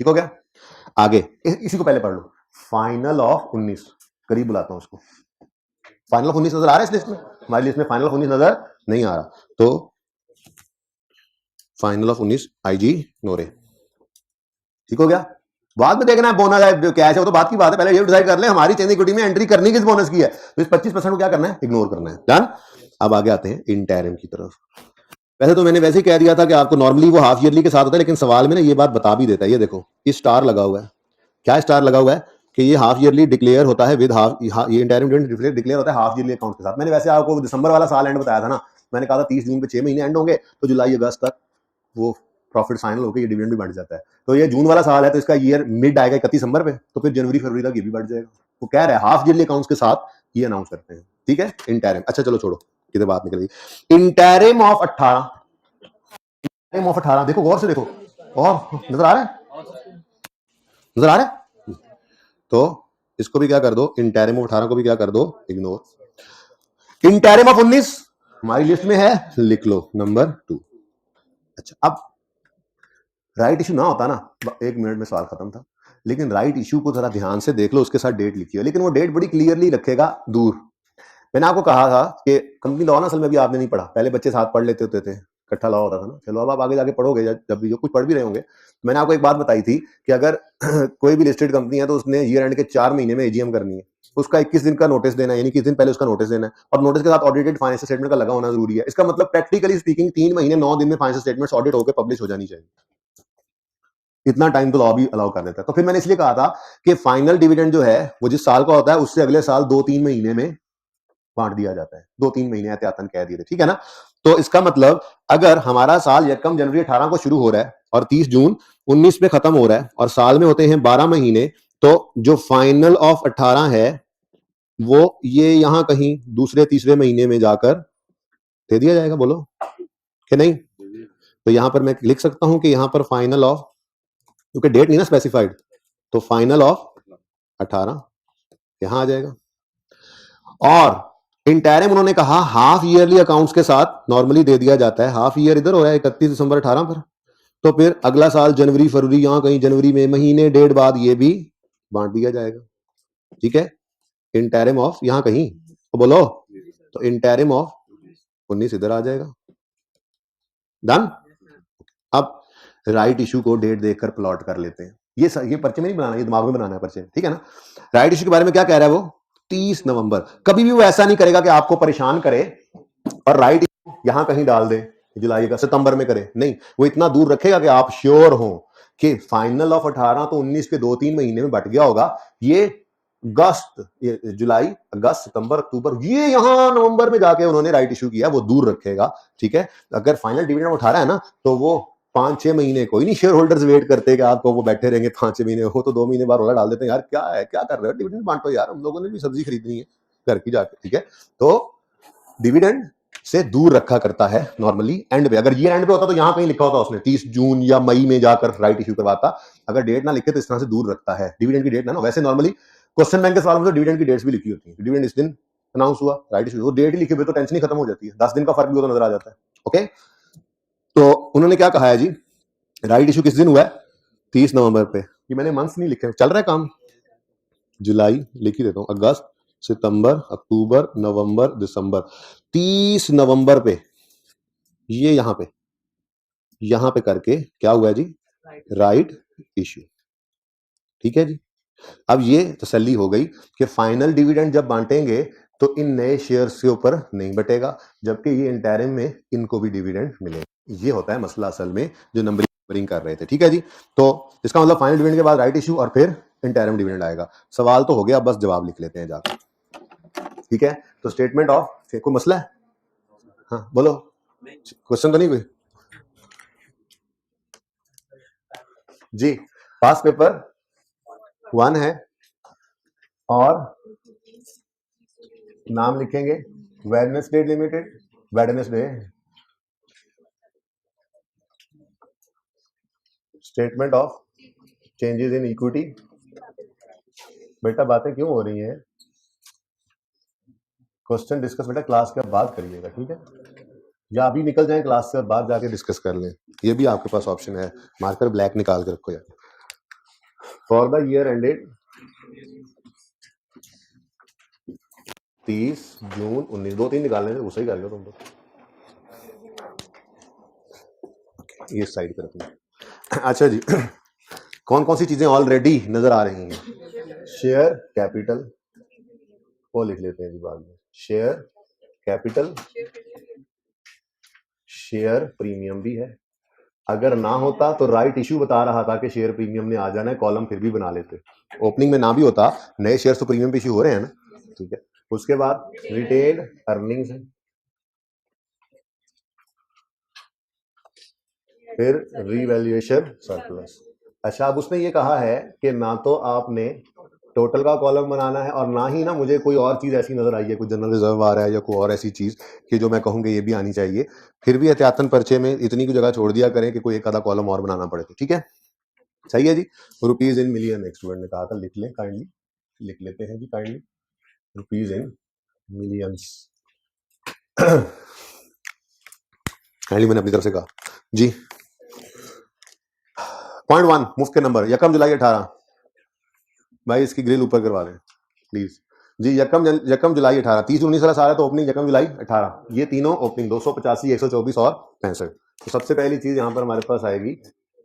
ठीक हो गया। आगे इसी को पहले पढ़ लो, फाइनल ऑफ 19, करीब बुलाता हूं उसको। फाइनल ऑफ 19 नजर आ रहा है इस लिस्ट में, हमारी लिस्ट में फाइनल ऑफ 19 नजर नहीं आ रहा, तो फाइनल ऑफ 19 आईजी नोरे, ठीक हो गया। बाद में देखना है बोनस है कैश है, वो तो बात की बात है, पहले ये डिसाइड कर ले हमारी चेंजिंग इक्विटी में एंट्री करनी किस बोनस की है, तो इस 25% को क्या करना है, इग्नोर करना है, डन। अब आगे आते हैं इंटरिम की तरफ। वैसे तो मैंने वैसे ही कह दिया था कि आपको नॉर्मली वो हाफ ईयरली के साथ होता है, लेकिन सवाल में ना ये बात बता भी देता है। ये देखो ये स्टार लगा हुआ है, क्या स्टार लगा हुआ है कि ये हाफ ईयरली डिक्लेयर होता है विद हाफ, ये इंटरिम डिविडेंड डिक्लेयर होता है हाफ ईयरली अकाउंट के साथ। मैंने वैसे आपको दिसंबर वाला साल एंड बताया था ना, मैंने कहा था 30 जून पे 6 महीने एंड होंगे, तो जुलाई अगस्त तक वो प्रॉफिट फाइनल होकर ये डिविडेंड भी बढ़ जाता है। तो ये जून वाला साल है, तो इसका ईयर मिड आएगा 31 दिसंबर पे, तो फिर जनवरी फरवरी तक ये भी बढ़ जाएगा। वो कह रहा है हाफ ईयरली अकाउंट्स के साथ ये अनाउंस करते हैं, ठीक है। इंटरिम, अच्छा चलो छोड़ो, किधर बात निकल गई। इंटरिम ऑफ 18, इंटरिम ऑफ 18 देखो गौर से देखो, और नजर आ रहा है, नजर आ रहा है। तो इसको भी क्या कर दो, इंटरिम ऑफ 18 को भी क्या कर दो, इग्नोर। इंटरिम ऑफ 19 हमारी लिस्ट में है, लिख लो नंबर 2। अच्छा, अब राइट इशू ना होता ना, 1 मिनट में सवाल खत्म था। लेकिन राइट इशू को जरा ध्यान से देख लो, उसके साथ डेट लिखी है, लेकिन वो डेट बड़ी क्लियरली रखेगा दूर। मैंने आपको कहा था कि कंपनी लॉ ना असल में भी आपने नहीं पढ़ा, पहले बच्चे साथ पढ़ लेते होते थे, इकट्ठा लॉ होता था ना। चलो अब आप आगे जाके पढ़ोगे, जब भी जो कुछ पढ़ भी रहे होंगे। मैंने आपको एक बात बताई थी कि अगर कोई भी लिस्टेड कंपनी है तो उसने ईयर एंड के 4 महीने में एजीएम करनी है, उसका 21 दिन का नोटिस देना है, यानी 21 दिन पहले उसका नोटिस देना है, और नोटिस के साथ ऑडिटेड फाइनेंशियल स्टेटमेंट का लगा होना जरूरी है। इसका मतलब प्रैक्टिकली स्पीकिंग 3 महीने 9 दिन में फाइनेंशियल स्टेटमेंट्स ऑडिट होकर पब्लिश हो जानी चाहिए। इतना टाइम तो लॉ भी अलाउ कर देता है। तो फिर मैंने इसलिए कहा था कि फाइनल डिविडेंड जो है वो जिस साल का होता है उससे अगले साल 2-3 महीने में बांट दिया जाता है, 2-3 महीने एहतियातन कह दिए थे, ठीक है ना। तो इसका मतलब अगर हमारा साल यकम जनवरी 18 को शुरू हो रहा है और 30 जून 19 में खत्म हो रहा है और साल में होते हैं 12 महीने, तो जो फाइनल ऑफ 18 है वो ये यहां कहीं दूसरे तीसरे महीने में जाकर दे दिया जाएगा, बोलो कि नहीं। तो यहां पर मैं लिख सकता हूं कि यहां पर फाइनल ऑफ, क्योंकि डेट नहीं ना स्पेसिफाइड, तो फाइनल ऑफ 18 यहां आ जाएगा। और इंटरिम उन्होंने कहा हाफ ईयरली अकाउंट्स के साथ नॉर्मली दे दिया जाता है। हाफ ईयर इधर हो रहा है 31 दिसंबर 18 पर, तो फिर अगला साल जनवरी फरवरी यहां कहीं जनवरी में महीने डेढ़ बाद ये भी बांट दिया जाएगा, ठीक है। इंटरिम ऑफ यहां कहीं तो बोलो, तो इंटरिम ऑफ 19 इधर आ जाएगा। डन। अब राइट इशू को डेट देखकर प्लॉट कर लेते हैं। ये पर्चे में नहीं बनाना, ये दिमाग में बनाना है पर्चे, ठीक है ना। राइट इशू के बारे में क्या कह रहा है वो, 30 नवंबर। कभी भी वो ऐसा नहीं करेगा कि आपको परेशान करे और राइट इशू यहां कहीं डाल दे जुलाई का सितंबर में करे, नहीं। वो इतना दूर रखेगा कि आप श्योर हो कि फाइनल ऑफ 18 तो 19 के 2-3 महीने में बट गया होगा। ये अगस्त, जुलाई अगस्त सितंबर अक्टूबर, ये यहां नवंबर में जाके उन्होंने राइट इशू किया, वो दूर रखेगा, ठीक है। अगर फाइनल डिविडेंड उठा रहा है ना, तो वो 5-6 महीने, कोई नहीं शेयर होल्डर्स वेट करते कि आपको वो बैठे रहेंगे 5-6 महीने, हो तो 2 महीने बाद रोला डाल देते हैं, यार क्या है, क्या कर रहे हो, डिविडेंड बांटो यार, हम लोगों ने भी सब्जी खरीदनी है घर की जाके, ठीक है। तो डिविडेंड से दूर रखा करता है नॉर्मली एंड पे। अगर ये एंड पे होता तो यहां कहीं लिखा होता उसने 30 जून या मई में जाकर राइट इशू करवाता। अगर डेट ना लिखे तो इस तरह से दूर रखता है डिविडेंड की डेट ना। वैसे नॉर्मली क्वेश्चन बैंक के सवाल में तो डिविडेंड की डेट्स भी लिखी होती है, डिविडेंड इस दिन अनाउंस हुआ, राइट इशू, वो डेट ही लिखे हुए तो टेंशन ही खत्म हो जाती है, 10 दिन का फर्क भी तो नजर आ जाता है, ओके। तो उन्होंने क्या कहा है जी, राइट इशू किस दिन हुआ है, 30 नवंबर पे। ये मैंने मंथ्स नहीं लिखे, चल रहा है काम, जुलाई लिख ही देता हूं, अगस्त सितंबर अक्टूबर नवंबर दिसंबर, 30 नवंबर पे ये यहां पे करके क्या हुआ है जी, राइट इशू, ठीक है जी। अब ये तसल्ली हो गई कि फाइनल डिविडेंड जब बांटेंगे तो इन नए शेयर्स के ऊपर नहीं बटेगा, जबकि ये इंटरिम में इनको भी डिविडेंड मिलेगा। ये होता है मसला असल में जो नंबरिंग कर रहे थे, ठीक है जी। तो इसका मतलब फाइनल डिविडेंड के बाद राइट इशू और फिर इंटरिम डिविडेंड आएगा। सवाल तो हो गया, बस जवाब लिख लेते हैं जाकर, ठीक है। तो स्टेटमेंट ऑफ, कोई मसला है, हाँ बोलो, क्वेश्चन तो नहीं कोई जी। पास पेपर 1 है और नाम लिखेंगे Wednesday limited, Wednesday, statement of changes in equity. बेटा बातें क्यों हो रही हैं, क्वेश्चन डिस्कस बेटा क्लास के बाद करिएगा, ठीक है, या अभी निकल जाए क्लास से बाद जाके डिस्कस कर लें, ये भी आपके पास ऑप्शन है। मार्कर ब्लैक निकाल के रखो यार। फॉर द ईयर एंडेड 30 जून 19, 2-3 निकालने वो सही कर लो तुम तो, ये साइड पे रखना। अच्छा जी, कौन कौन सी चीजें ऑलरेडी नजर आ रही हैं, शेयर कैपिटल, वो लिख लेते हैं जी बाद में, शेयर कैपिटल, शेयर प्रीमियम भी है। अगर ना होता तो राइट इशू बता रहा था कि शेयर प्रीमियम ने आ जाना है, कॉलम फिर भी बना लेते। ओपनिंग में ना भी होता, नए शेयर तो प्रीमियम पे इशू हो रहे हैं ना, ठीक है। उसके बाद रिटेन अर्निंग्स है, फिर रीवैल्यूएशन सरप्लस। अच्छा, अब उसने ये कहा है कि ना तो आपने टोटल का कॉलम बनाना है और ना ही ना मुझे कोई और चीज ऐसी नजर आई है, कोई जनरल रिजर्व आ रहा है या कोई और ऐसी चीज कि जो मैं कहूँगा ये भी आनी चाहिए। फिर भी एहतियातन पर्चे में इतनी की जगह छोड़ दिया करें कि कोई एक आधा कॉलम और बनाना पड़े, तो ठीक है, सही है जी। रुपीज इन मिलियन, एक स्टूडेंट ने कहा था लिख लें, काइंडली लिख लेते हैं जी, kindly rupees in millions. Kindly मैंने अपनी तरफ से कहा जी। पॉइंट 1 मुफ्त के नंबर, यकम जुलाई 18। भाई इसकी ग्रिल ऊपर करवा दें प्लीज जी। यकम जुलाई 18, 30-19 वाला सारा तो ओपनिंग यकम जुलाई 18, ये तीनों ओपनिंग 285, 124 और 65। तो सबसे पहली चीज यहां पर हमारे पास आएगी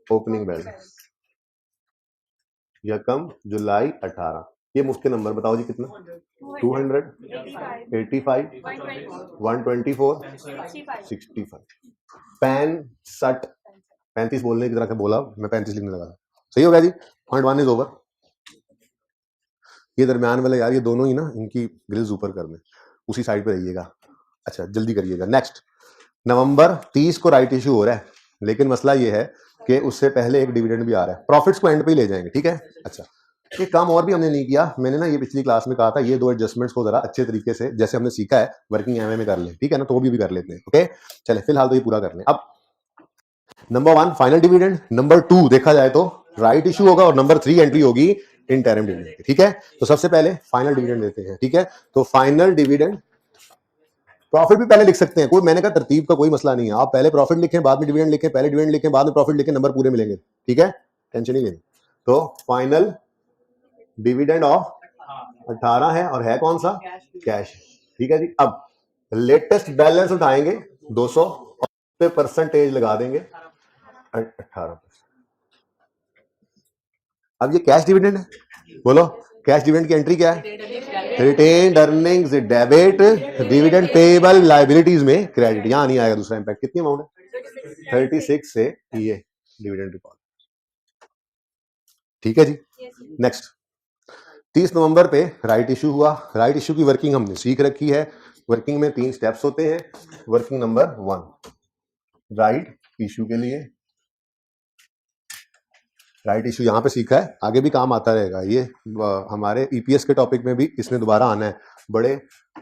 ओपनिंग बैलेंस यकम जुलाई 18। ये मुफ्त के नंबर बताओ जी कितना? 200, 85, 124, 65, 35 बोलने की तरह से बोला, मैं 35 लिखने लगा था। सही हो गया जी। Point 1 is over. ये दरमियान वाले यार, ये दोनों ही ना, इनकी ग्रिल्स ऊपर करने, उसी साइड पे रहिएगा। अच्छा जल्दी करिएगा। नेक्स्ट, नवंबर 30 को राइट इशू हो रहा है, लेकिन मसला ये है कि उससे पहले एक डिविडेंड भी आ रहा है। प्रॉफिट्स को एंड पे ही ले जाएंगे, ठीक है। अच्छा, ये काम और भी हमने नहीं किया, मैंने ना ये पिछली क्लास में कहा था ये दो एडजस्टमेंट्स को जरा अच्छे तरीके से जैसे हमने सीखा है वर्किंग एमए में कर लें, ठीक है ना, तो वो भी कर लेते हैं। ओके चले, फिलहाल तो ये पूरा कर लें। अब नंबर 1 फाइनल डिविडेंड, नंबर 2 देखा जाए तो राइट इशू होगा और नंबर 3 एंट्री होगी इंटरिम डिविडेंड, ठीक है। तो सबसे पहले फाइनल डिविडेंड देते हैं, ठीक है। तो फाइनल डिविडेंड, प्रॉफिट भी पहले लिख सकते हैं, कोई मैंने कहा तरतीब का कोई मसला नहीं है। आप पहले प्रॉफिट लिखें, बाद में डिविडेंड लिखें, पहले डिविडेंड लिखें, बाद में प्रॉफिट लिखें, नंबर पूरे मिलेंगे, ठीक है, टेंशन नहीं लेनी। तो फाइनल डिविडेंड ऑफ 18 है और है कौन सा? कैश, ठीक है जी। अब लेटेस्ट बैलेंस उठाएंगे 200 पे परसेंटेज लगा देंगे 18%। अब ये कैश डिविडेंड है, बोलो कैश डिविडेंड की एंट्री क्या है? Retained earnings debit, dividend payable liabilities में क्रेडिट। यहां नहीं आएगा दूसरा इंपैक्ट। कितनी अमाउंट है? 36 से ये डिविडेंड रिकॉर्ड, ठीक है जी। नेक्स्ट, 30 नवंबर पे राइट इशू हुआ। राइट इशू की वर्किंग हमने सीख रखी है। वर्किंग में 3 स्टेप्स होते हैं। वर्किंग नंबर 1, राइट इशू के लिए राइट इशू यहां पे सीखा है, आगे भी काम आता रहेगा। ये हमारे ईपीएस के टॉपिक में भी इसने दोबारा आना है बड़े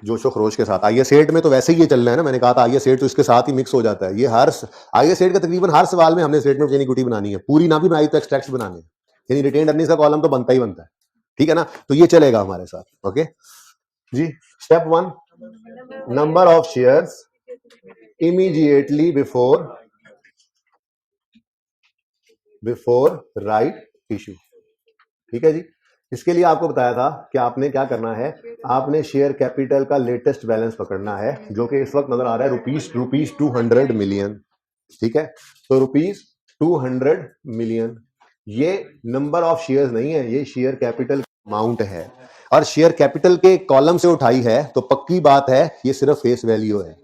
जोशो खरोश के साथ। आईएस 8 में तो वैसे ही ये चल रहा है ना, मैंने कहा था आईएस 8 तो इसके साथ ही मिक्स हो जाता है। ये हर आईएस 8 का तकरीबन हर सवाल में हमने स्टेटमेंट यानी गुटी बनानी है, पूरी ना भी बनाई तो एक्सट्रैक्ट्स बनाने हैं, यानी रिटेन्ड अर्निंग्स का कॉलम तो बनता ही बनता है, ठीक है ना। तो ये चलेगा हमारे साथ। ओके जी। Step 1, number of shares immediately before right issue, ठीक है जी। इसके लिए आपको बताया था कि आपने क्या करना है, आपने शेयर कैपिटल का लेटेस्ट बैलेंस पकड़ना है जो कि इस वक्त नजर आ रहा है रुपीज 200 मिलियन, ठीक है। तो रुपीज 200 मिलियन ये नंबर ऑफ शेयर्स नहीं है, ये शेयर कैपिटल अमाउंट है और शेयर कैपिटल के कॉलम से उठाई है, तो पक्की बात है ये सिर्फ फेस वैल्यू है।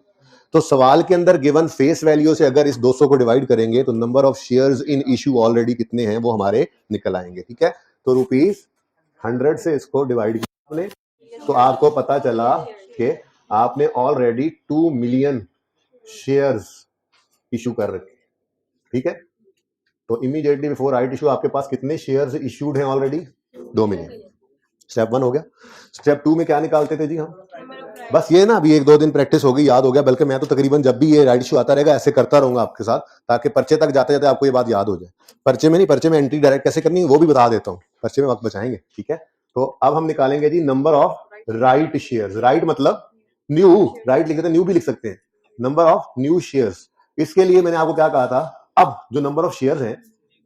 तो सवाल के अंदर गिवन फेस वैल्यू से अगर इस 200 को डिवाइड करेंगे तो number of shares in issue already कितने हैं वो हमारे निकल आएंगे, ठीक है। तो रुपीज 100 से इसको डिवाइड किया तो आपको पता चला कि आपने ऑलरेडी 2 मिलियन शेयर्स इशू कर रखे, ठीक है। तो इमीडिएटली बिफोर राइट इशू आपके पास कितने शेयर्स इशूड हैं ऑलरेडी? 2 मिलियन। स्टेप 1 हो गया। स्टेप 2 में क्या निकालते थे जी हम? बस ये ना अभी 1-2 दिन प्रैक्टिस हो गई, याद हो गया। बल्कि मैं तो तकरीबन जब भी ये राइट इशू आता रहेगा ऐसे करता रहूंगा आपके साथ, ताकि पर्चे तक जाते जाते आपको ये बात याद हो जाए। पर्चे में नहीं, पर्चे में एंट्री डायरेक्ट कैसे करनी है वो भी बता देता हूँ, पर्चे में वक्त बचाएंगे, ठीक है। तो अब हम निकालेंगे जी number of right shares. Right मतलब न्यू, राइट लिखे तो न्यू भी लिख सकते हैं। नंबर ऑफ न्यू शेयर्स, इसके लिए मैंने आपको क्या कहा था, अब जो नंबर ऑफ शेयर्स हैं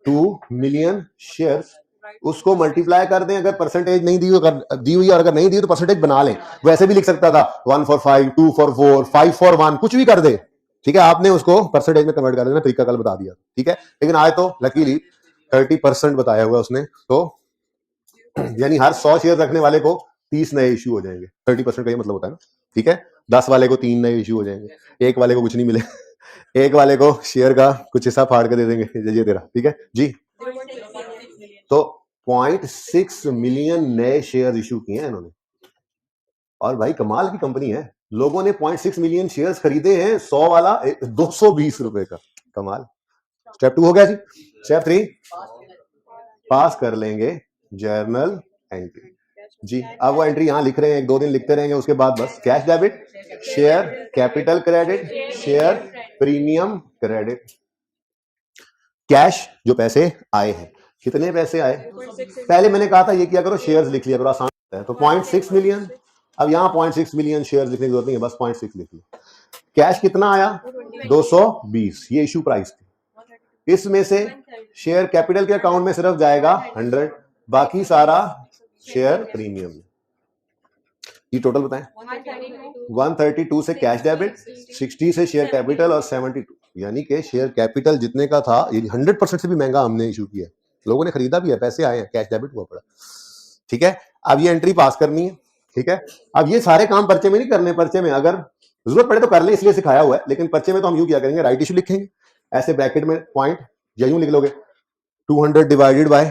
2 मिलियन शेयर्स, उसको मल्टीप्लाई कर दें। अगर परसेंटेज नहीं दी हुई और अगर नहीं दी तो परसेंटेज बना लें। वैसे भी लिख सकता था 1 for 5, 2 for 4, 5 for 1, कुछ भी कर दे, ठीक है। आपने उसको परसेंटेज में कन्वर्ट कर देना, तरीका कल बता दिया, ठीक है। लेकिन आज तो लकीली 30% बताया हुआ उसने, तो यानी हर 100 शेयर रखने वाले को 30 नए इश्यू हो जाएंगे। 30% का ये मतलब होता है ना, ठीक है। 10 वाले को 3 नए इश्यू हो जाएंगे, एक वाले को कुछ नहीं मिले एक वाले को शेयर का कुछ हिस्सा फाड़ के दे देंगे, ये तेरा, ठीक है जी। तो 0.6 मिलियन नए शेयर इशू किए हैं इन्होंने, और भाई कमाल की कंपनी है, लोगों ने 0.6 मिलियन शेयर्स खरीदे हैं, 100 वाला 220 रुपए का, कमाल। स्टेप 2 हो गया जी। स्टेप 3 पास कर लेंगे जर्नल एंट्री जी। अब वो एंट्री यहां लिख रहे हैं, 1-2 दिन लिखते रहेंगे, उसके बाद बस cash debit, share capital credit, share premium credit. Cash जो पैसे आए हैं, कितने पैसे आए, पहले मैंने कहा था ये किया करो, शेयर्स लिख लिया करो, आसान होता है। तो 0.6 मिलियन, अब यहाँ 0.6 मिलियन शेयर लिखने की जरूरत नहीं है, बस 0.6 लिख लिया। कैश कितना आया, 220, ये इशू प्राइस थी। इसमें से शेयर कैपिटल के अकाउंट में सिर्फ जाएगा 100, बाकी सारा शेयर प्रीमियम। ये टोटल बताएं, 132 से कैश डेबिट, 60 से शेयर कैपिटल और 72, यानी कि शेयर कैपिटल जितने का था, ये 100% से भी महंगा हमने इशू किया, लोगों ने खरीदा भी है, पैसे आए हैं, कैश डेबिट हुआ पड़ा, ठीक है। अब ये एंट्री पास करनी है, ठीक है। अब ये सारे काम पर्चे में नहीं करने, पर्चे में अगर जरूरत पड़े तो कर ले, इसलिए सिखाया हुआ है, लेकिन पर्चे में तो हम यूं क्या करेंगे, राइट इशू लिखेंगे, ऐसे ब्रैकेट में पॉइंट, या यूं लिख लोगे 200 divided by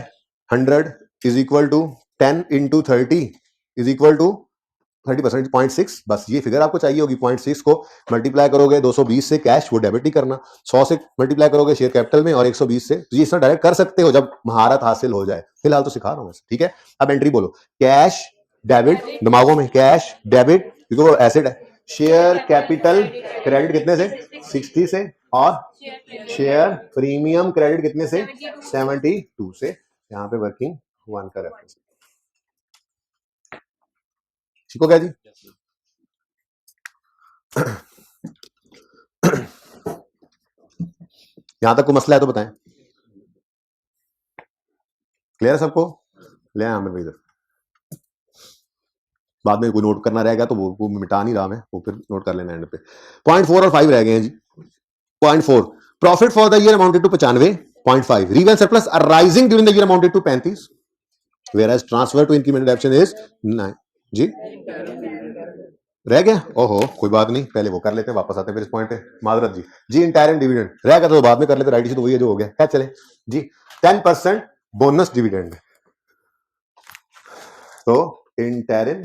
100 is equal to 10 into 30 is equal to 30%, 0.6, बस ये फिगर आपको चाहिए होगी। 0.6 को मल्टीप्लाई करोगे 220 से, कैश वो डेबिट ही करना, 100 से मल्टीप्लाई करोगे शेयर कैपिटल में, और 120 से, तो ये इसमें डायरेक्ट कर सकते हो जब महारत हासिल हो जाए, फिलहाल तो सिखा रहा हूं, ठीक है। अब एंट्री बोलो, कैश डेबिट, दिमागों में कैश डेबिट, क्योंकि वो एसेट है, शेयर कैपिटल क्रेडिट कितने से, 60 से, और शेयर प्रीमियम क्रेडिट कितने से, 72 से। यहाँ पे वर्किंग 1 का रेफरेंस, ठीक हो गया जी। यहां तक कोई मसला है तो बताएं, क्लियर है सबको, ले आमिर भाई इधर, बाद में कोई नोट करना रहेगा तो वो मिटा नहीं रहा मैं, वो फिर नोट कर लेना एंड पे। 0.4 और 5 रह गए हैं जी। 0.4 profit for the year amounted to 95, 0.5 reval surplus arising during the year amounted to 35, whereas transfer to increment adaptation is 9 जी। रह गया, ओहो कोई बात नहीं, पहले वो कर लेते हैं, वापस आते हैं फिर इस पॉइंट पे, माजरत जी। जी इंटायरम डिविडेंड रह गया तो बाद में कर लेते, राइट इशू तो वही है जो हो गया, क्या चले जी। 10% बोनस डिविडेंड, तो इंटरिम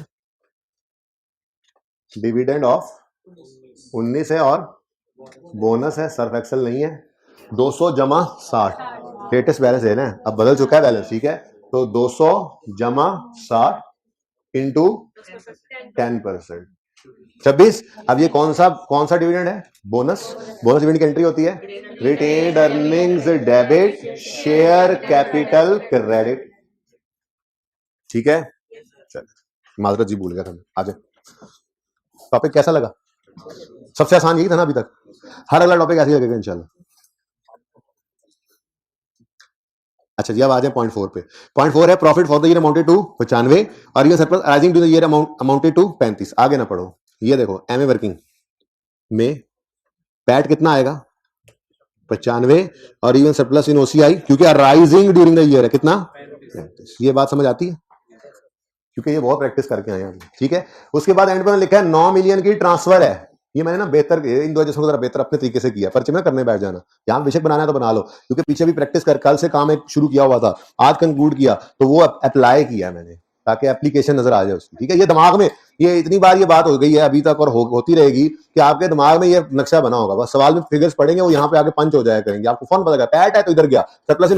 डिविडेंड ऑफ 19 है, और बोनस है, सर्फ एक्सल नहीं है, 200 जमा 60, लेटेस्ट बैलेंस है ना, अब बदल चुका है बैलेंस, ठीक है। तो 200 जमा 60 इंटू 10%, 26। अब ये कौन सा डिविडेंड है, बोनस, बोनस डिविडेंड की एंट्री होती है, retained earnings debit share capital credit, ठीक है। चल माजरत जी भूल गया था, आज टॉपिक कैसा लगा, सबसे आसान यही था ना अभी तक, हर अगला टॉपिक ऐसे ही लगेगा इंशाल्लाह। अच्छा जी, अब आ जाए 0.4 पे। 0.4 है profit for the year amounted to 95, और ये surplus arising to the year amounted to 35, आगे ना पढ़ो, ये देखो एमए वर्किंग में पैट कितना आएगा, 95, और इवन सरप्लस इन ओसीआई, क्योंकि अराइजिंग ड्यूरिंग द ईयर है कितना, 35। ये बात समझ आती है, क्योंकि ये बहुत प्रैक्टिस करके आए हैं, ठीक है। उसके बाद एंड पर लिखा है 9 मिलियन की ट्रांसफर है, ये मैंने ना बेहतर इन दो जैसे बेहतर अपने तरीके से किया, पर्चे में करने बैठ जाना, यहाँ बेशक बनाना है तो बना लो, क्योंकि पीछे भी प्रैक्टिस कर, कल से काम एक शुरू किया हुआ था, आज कंक्लूड किया, तो वो अप्लाई किया मैंने, ताकि एप्लीकेशन नजर आ जाए उसकी, ठीक है। ये दिमाग में, ये इतनी बार ये बात हो गई है अभी तक, और होती रहेगी कि आपके दिमाग में ये नक्शा बना होगा, बस सवाल में फिगर्स पढ़ेंगे, वो यहाँ पे आगे पंच हो जाया करेंगे, आपको फॉर्म पता लगा, पैट है तो इधर गया, सरप्लस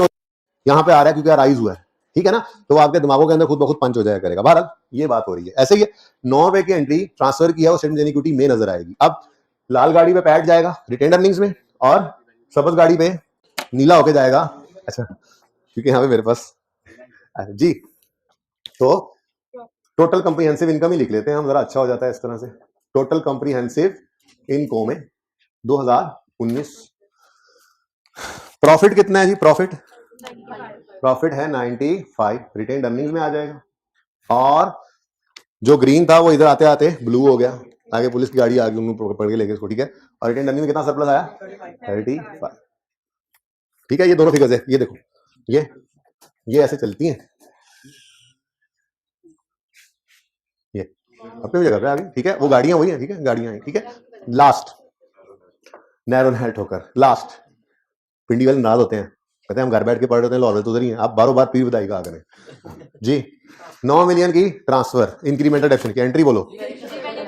यहाँ पे आ रहा है क्योंकि राइज हुआ है, ठीक है ना, तो आपके दिमागों के अंदर खुद ब खुद पंच हो जाया करेगा। बहरहाल ये बात हो रही है, ऐसे ही 9 रुपए की एंट्री ट्रांसफर की है, वो स्टेटमेंट इक्विटी में नजर आएगी। अब लाल गाड़ी पे पैट जाएगा रिटेन्ड अर्निंग्स में, और सफेद गाड़ी पे नीला होके जाएगा, अच्छा क्योंकि यहाँ पे मेरे पास जी, तो टोटल कंप्रीहेंसिव इनकम ही लिख लेते हैं हम, जरा अच्छा हो जाता है इस तरह से। टोटल कंप्रीहेंसिव इनकम में 2019 प्रॉफिट कितना है जी, प्रॉफिट है 95, रिटेन्ड अर्निंग्स में आ जाएगा, और जो ग्रीन था वो इधर आते आते ब्लू हो गया, आगे पुलिस की गाड़ी आगे पकड़ के लेके इसको, ठीक है। और रिटेन्ड अर्निंग में कितना सरप्लस आया, 35, ठीक है। ये दोनों फिगर्स है, ये देखो, ये ऐसे चलती हैं, ये अपनी जगह पे आ गई, ठीक है। वो गाड़ियां वही है, ठीक है, गाड़ियां हैं, ठीक है। लास्ट नैरो नेट होकर लास्ट पिंडी वाले नाराज होते हैं, कहते हैं हम घर बैठ के पढ़ रहे होते हैं, लॉरेंस तो उधर ही है, आप बारों बार पीर बधाई कहा करें जी। 9 मिलियन की ट्रांसफर इंक्रीमेंटल डेफिनेशन की एंट्री बोलो,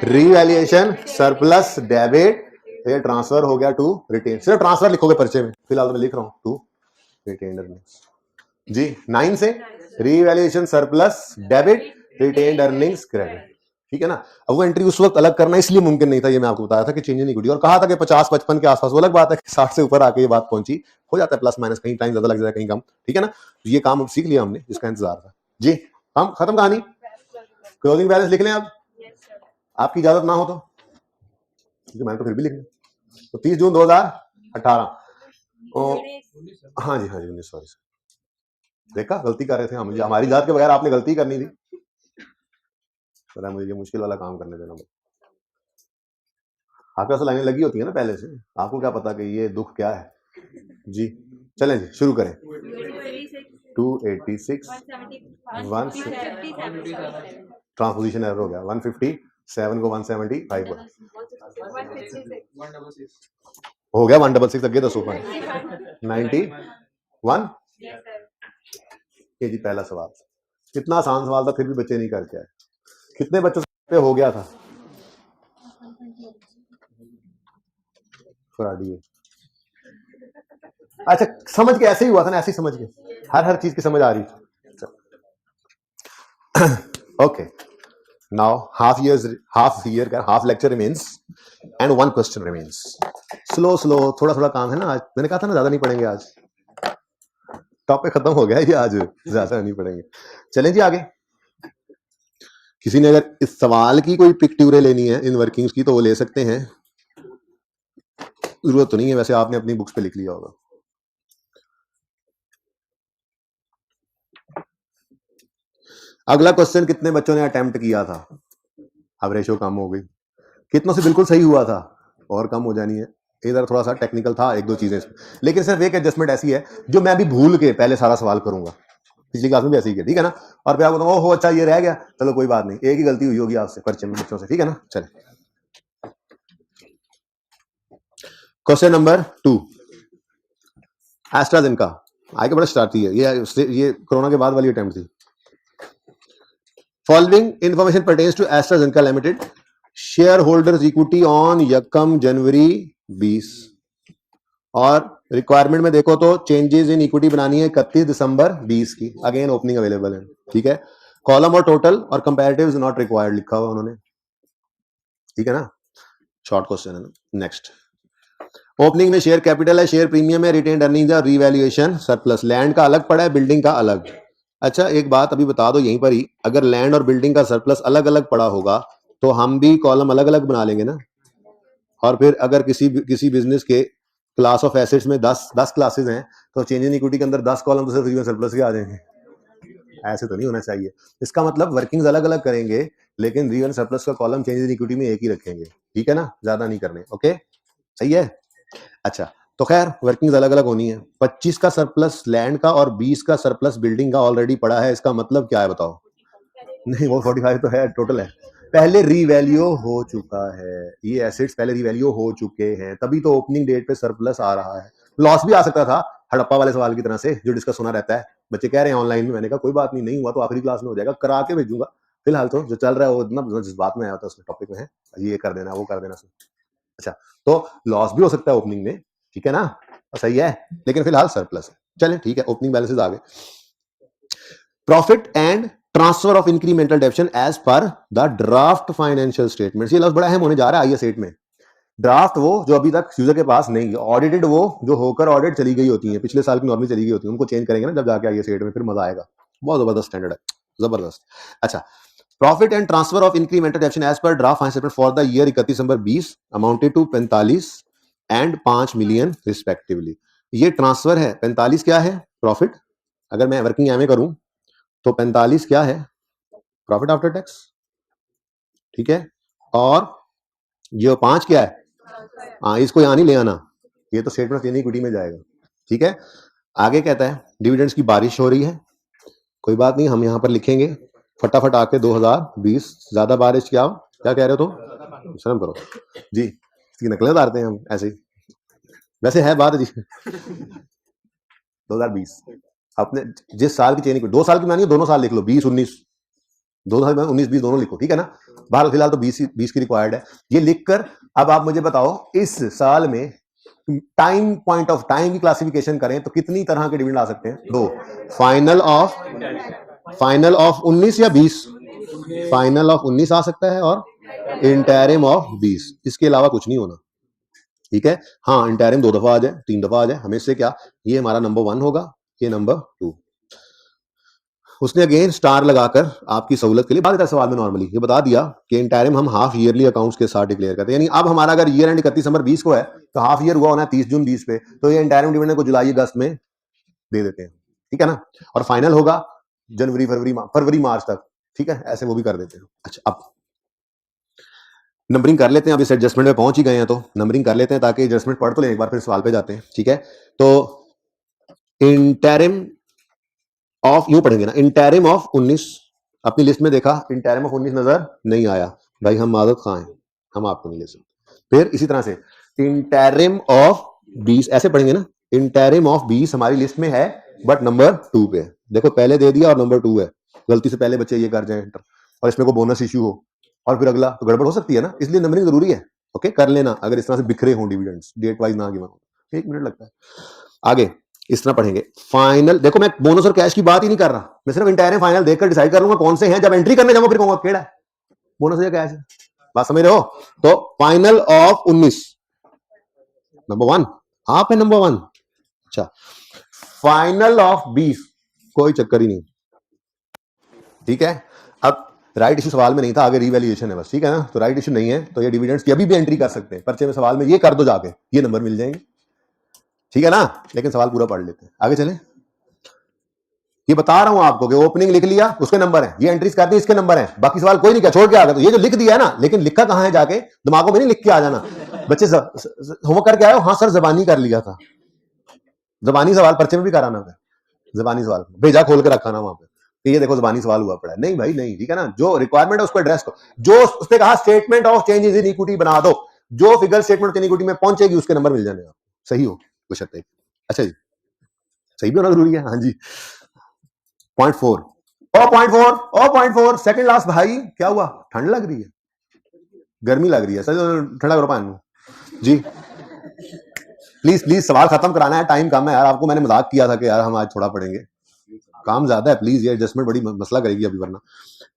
रीवैल्यूएशन सरप्लस डेबिट, ये ट्रांसफर हो गया टू रिटेन, सिर्फ ट्रांसफर लिखोगे पर्चे में, फिलहाल मैं लिख रहा हूं टू रिटेन अर्निंग्स जी। 9 से revaluation surplus debit retained earnings credit, ठीक है ना। अब वो एंट्री उस वक्त अलग करना इसलिए मुमकिन नहीं था, ये मैं आपको बताया था कि चेंज इन इक्विटी, और कहा था कि 50-55 के आसपास, वो अलग बात है कि 60 से ऊपर आके ये बात पहुंची, हो जाता है प्लस माइनस, कहीं टाइम ज्यादा लग जाता है कहीं कम, ठीक है ना। तो ये काम अब सीख लिया हमने जिसका इंतजार था जी। हम खत्म कहानी, क्लोजिंग बैलेंस लिख लें अब, आपकी इजाजत ना हो तो, क्योंकि मैंने तो फिर भी लिखना। तो 30 जून 2018, हाँ जी 19, सॉरी देखा गलती कर रहे थे हम, हमारी इजाजत के बगैर आपने गलती करनी थी, पता मुझे ये मुश्किल वाला काम करने देना। आपके पास लाइनें लगी होती है ना पहले से, आपको क्या पता कि ये दुख क्या है जी। चलें जी शुरू करें। 286 ट्रांसपोजिशन एरर हो गया, 157 को 175 हो गया, 166 लग गया 291 ये जी पहला सवाल। कितना आसान सवाल था फिर भी बच्चे नहीं करके आए। कितने बच्चों पे हो गया था फ्रॉडी? अच्छा समझ के ऐसे ही हुआ था ना, ऐसे ही समझ के, हर चीज की समझ आ रही थी। Okay now half lecture remains and one question remains. Slow थोड़ा काम है ना आज, मैंने कहा था ना ज्यादा नहीं पढ़ेंगे आज, टॉपिक खत्म हो गया ये आज, ज्यादा नहीं पढ़ेंगे। चलें जी आगे। किसी ने अगर इस सवाल की कोई पिक्चरें लेनी है इन वर्किंग्स की तो वो ले सकते हैं, जरूरत तो नहीं है, वैसे आपने अपनी बुक्स पे लिख लिया होगा। अगला क्वेश्चन, कितने बच्चों ने अटेम्प्ट किया था? अब रेशो कम हो गई, कितनों से बिल्कुल सही हुआ था और कम हो जानी है। इधर थोड़ा सा टेक्निकल था, एक दो चीजें, लेकिन सिर्फ एक एडजस्टमेंट ऐसी है जो मैं भी भूल के पहले सारा सवाल करूंगा, पिछली क्लास में भी ऐसे ही किया, ठीक है ना। और फिर आपको बताऊंगा ओहो अच्छा ये रह गया, चलो कोई बात नहीं, एक ही गलती हुई होगी आपसे पर्चे में बच्चों से, ठीक है ना। चले क्वेश्चन नंबर 2, एस्ट्राजेनेका आगे बड़ा स्टार्ट थी, ये कोरोना के बाद वाली अटेम्प्ट थी। Following information pertains to AstraZeneca limited, share holders equity on यकम जनवरी 20, और रिक्वायरमेंट में देखो तो चेंजेस इन इक्विटी बनानी है 31 दिसंबर 20 की, अगेन ओपनिंग अवेलेबल है, ठीक है। कॉलम और टोटल और कंपैरेटिव्स नॉट रिक्वायर्ड लिखा हुआ उन्होंने, ठीक है ना। शॉर्ट क्वेश्चन है ना। नेक्स्ट, ओपनिंग में शेयर कैपिटल है, शेयर प्रीमियम है, रिटेन्ड अर्निंग्स है, रीवैल्यूएशन सरप्लस, लैंड का अलग पड़ा है, बिल्डिंग का अलग। अच्छा एक बात अभी बता दो यहीं पर ही, अगर लैंड और बिल्डिंग का सरप्लस अलग अलग पड़ा होगा तो हम भी कॉलम अलग अलग बना लेंगे ना। और फिर अगर किसी बिजनेस के क्लास ऑफ एसेट्स में 10 क्लासेस हैं तो चेंज इन इक्विटी के अंदर 10 कॉलम तो सिर्फ सरप्लस के आ जाएंगे, ऐसे तो नहीं होना चाहिए। इसका मतलब वर्किंग्स अलग अलग करेंगे लेकिन रियल सरप्लस का कॉलम चेंज इन इक्विटी में एक ही रखेंगे, ठीक है ना, ज्यादा नहीं करने। ओके सही है। अच्छा तो खैर वर्किंग्स अलग अलग होनी है। 25 का सरप्लस लैंड का और 20 का सरप्लस बिल्डिंग का ऑलरेडी पड़ा है, इसका मतलब क्या है बताओ? नहीं वो 45 तो है, टोटल है, पहले रीवैल्यू हो चुका है, ये एसेट्स पहले रीवैल्यू हो चुके हैं, तभी तो ओपनिंग डेट पे सरप्लस आ रहा है। लॉस भी आ सकता था हड़प्पा वाले सवाल की तरह से जो डिस्कस होना रहता है, बच्चे कह रहे हैं ऑनलाइन में, मैंने कहा कोई बात नहीं हुआ तो आखिरी क्लास में हो जाएगा, करा के भेजूंगा, फिलहाल तो जो चल रहा है वो इतना जिस बात में आया था उसमें टॉपिक में है, ये कर देना वो कर देना। अच्छा तो लॉस भी हो सकता है ओपनिंग में, ठीक है ना, सही है, लेकिन फिलहाल सरप्लस है। चलें ठीक है, ओपनिंग बैलेंसेस आ गए। Profit and transfer of incremental depreciation as per the draft financial statements, ये लफ्ज बड़ा अहम होने जा रहा है आईए सेट में। ड्राफ्ट वो जो अभी तक यूजर के पास नहीं, ऑडिटेड वो जो होकर ऑडिट चली गई होती है, पिछले साल की नॉर्मल चली गई होती है, उनको चेंज करेंगे ना जब जाके आईए सेट में, फिर मजा आएगा, बहुत जबरदस्त स्टैंडर्ड है, जबरदस्त। अच्छा, profit and transfer of incremental depreciation as per draft financial statement for the year 31 दिसंबर 20 amounted to 45 and 5 million respectively. ये ट्रांसफर है, 45 क्या है प्रॉफिट, अगर मैं वर्किंग एमए करूं तो 45 क्या है प्रॉफिट आफ्टर टैक्स, ठीक है, और ये 5 क्या है, हाँ इसको यहां नहीं ले आना, ये तो स्टेटमेंट ऑफ इक्विटी में जाएगा, ठीक है। आगे कहता है डिविडेंड्स की बारिश हो रही है, कोई बात नहीं, हम यहां पर लिखेंगे फटाफट आके 2020 ज्यादा बारिश क्या क्या कह रहे हो तो शर्म करो जी, इसकी नकलें उतारते हैं हम ऐसे ही। वैसे है बात जी 2020 अपने जिस साल की चेंजिंग 2 साल की मानिए, दोनों साल लिख लो, 20-19, 2019-20 दोनों लिखो, ठीक है ना। बाहर फिलहाल तो 20 की रिक्वायर्ड है। ये लिखकर अब आप मुझे बताओ इस साल में टाइम, पॉइंट ऑफ टाइम की क्लासिफिकेशन करें तो कितनी तरह के डिविडेंड आ सकते हैं? 2। फाइनल ऑफ 19 या 20? फाइनल ऑफ 19 आ सकता है और इंटरिम ऑफ 20, इसके अलावा कुछ नहीं होना, ठीक है। हाँ, इंटरिम 2 दफा आ जाए, 3 दफा आ जाए, हमें से क्या, ये हमारा नंबर 1 होगा, ये नंबर 2। उसने अगेन स्टार लगाकर आपकी सहूलत के लिए बाद सवाल में नॉर्मली ये बता दिया कि इंटरिम हम हाफ ईयरली अकाउंट्स के साथ डिक्लेयर करते हैं। यानी अब हमारा अगर ईयर एंड 31 दिसंबर 20 को है तो हाफ ईयर हुआ होना है 30 जून 20 पे, तो ये इंटरिम डिविडेंड को जुलाई अगस्त में दे देते हैं, ठीक है ना। और फाइनल होगा जनवरी फरवरी मार्च तक, ठीक है, ऐसे वो भी कर देते हैं। अच्छा, अब नंबरिंग कर लेते हैं। अब इस एडजस्टमेंट में पहुंच ही गए हैं तो नंबरिंग कर लेते हैं ताकि एडजस्टमेंट पढ़ तो लें एक बार, फिर सवाल पे जाते हैं, ठीक है। तो इंटरिम ऑफ, यूं पढ़ेंगे ना, इंटरिम ऑफ 19, अपनी लिस्ट में देखा इंटरिम ऑफ 19 नजर नहीं आया, भाई हम मादत खां हैं, हम आपको नहीं ले सकते। फिर इसी तरह से इंटरिम ऑफ 20 ऐसे पढ़ेंगे ना, इंटरिम ऑफ 20 हमारी लिस्ट में है बट नंबर 2 पे। देखो पहले दे दिया और नंबर 2 है, गलती से पहले बच्चे ये कर जाए एंटर और इसमें कोई बोनस इश्यू हो और फिर अगला, तो गड़बड़ हो सकती है ना, इसलिए नंबरिंग जरूरी है। ओके, कर लेना अगर इस तरह से बिखरे हों डिविडेंड्स, डेट वाइज ना गिवन हो, 1 मिनट लगता है। आगे इस तरह पढ़ेंगे। फाइनल, देखो मैं बोनस और कैश की बात ही नहीं कर रहा, मैं सिर्फ इंटायर फाइनल देखकर डिसाइड कर लूंगा कौन से हैं, जब एंट्री करने जाऊंगा फिर कहूंगा केड़ा है बोनस या कैश है, बात समझ रहे हो। तो फाइनल ऑफ 19 नंबर 1 आप है, नंबर 1। अच्छा, फाइनल ऑफ 20 कोई चक्कर ही नहीं, ठीक है। अब राइट इशू सवाल में नहीं था, आगे रीवैल्यूएशन है बस, ठीक है ना। तो राइट इशू नहीं है तो ये डिविडेंड्स की अभी भी एंट्री कर सकते हैं पर्चे में, सवाल में ये कर दो जाके, ये नंबर मिल जाएंगे, ठीक है ना। लेकिन सवाल पूरा पढ़ लेते हैं, आगे चलें। ये बता रहा हूं आपको कि ओपनिंग लिख लिया उसके नंबर है, ये एंट्रीज कर दी इसके नंबर है, बाकी सवाल कोई नहीं किया, छोड़ के आ गया। तो ये जो लिख दिया है ना, लेकिन लिखा कहां है जाके, दिमागों में नहीं लिख के आ जाना। बच्चे होमवर्क करके आए हो? हाँ सर जबानी कर लिया था, जबानी सवाल पर्चे में भी कराना है, जबानी सवाल भेजा खोल के रखा ना वहां पे, तो ये देखो जबानी सवाल हुआ पड़ा है। नहीं भाई नहीं, ठीक है ना, जो रिक्वायरमेंट है उसको एड्रेस को, जो उसने कहा statement of changes in equity बना दो, जो फिगर स्टेटमेंट ऑफ इक्विटी में पहुंचेगी उसके नंबर मिल जाने आप, सही हो कुछ। अच्छा जी, सही भी होना जरूरी है, हाँ जी। 0.4 0.4 सेकंड लास्ट भाई, क्या हुआ, ठंड लग रही है, गर्मी लग रही है, सर ठंडा करो पानी जी। प्लीज प्लीज सवाल खत्म कराना है, टाइम कम है यार। आपको मैंने मजाक किया था कि यार हम आज थोड़ा पढ़ेंगे, काम ज्यादा है, प्लीज। ये एडजस्टमेंट बड़ी मसला करेगी अभी, वरना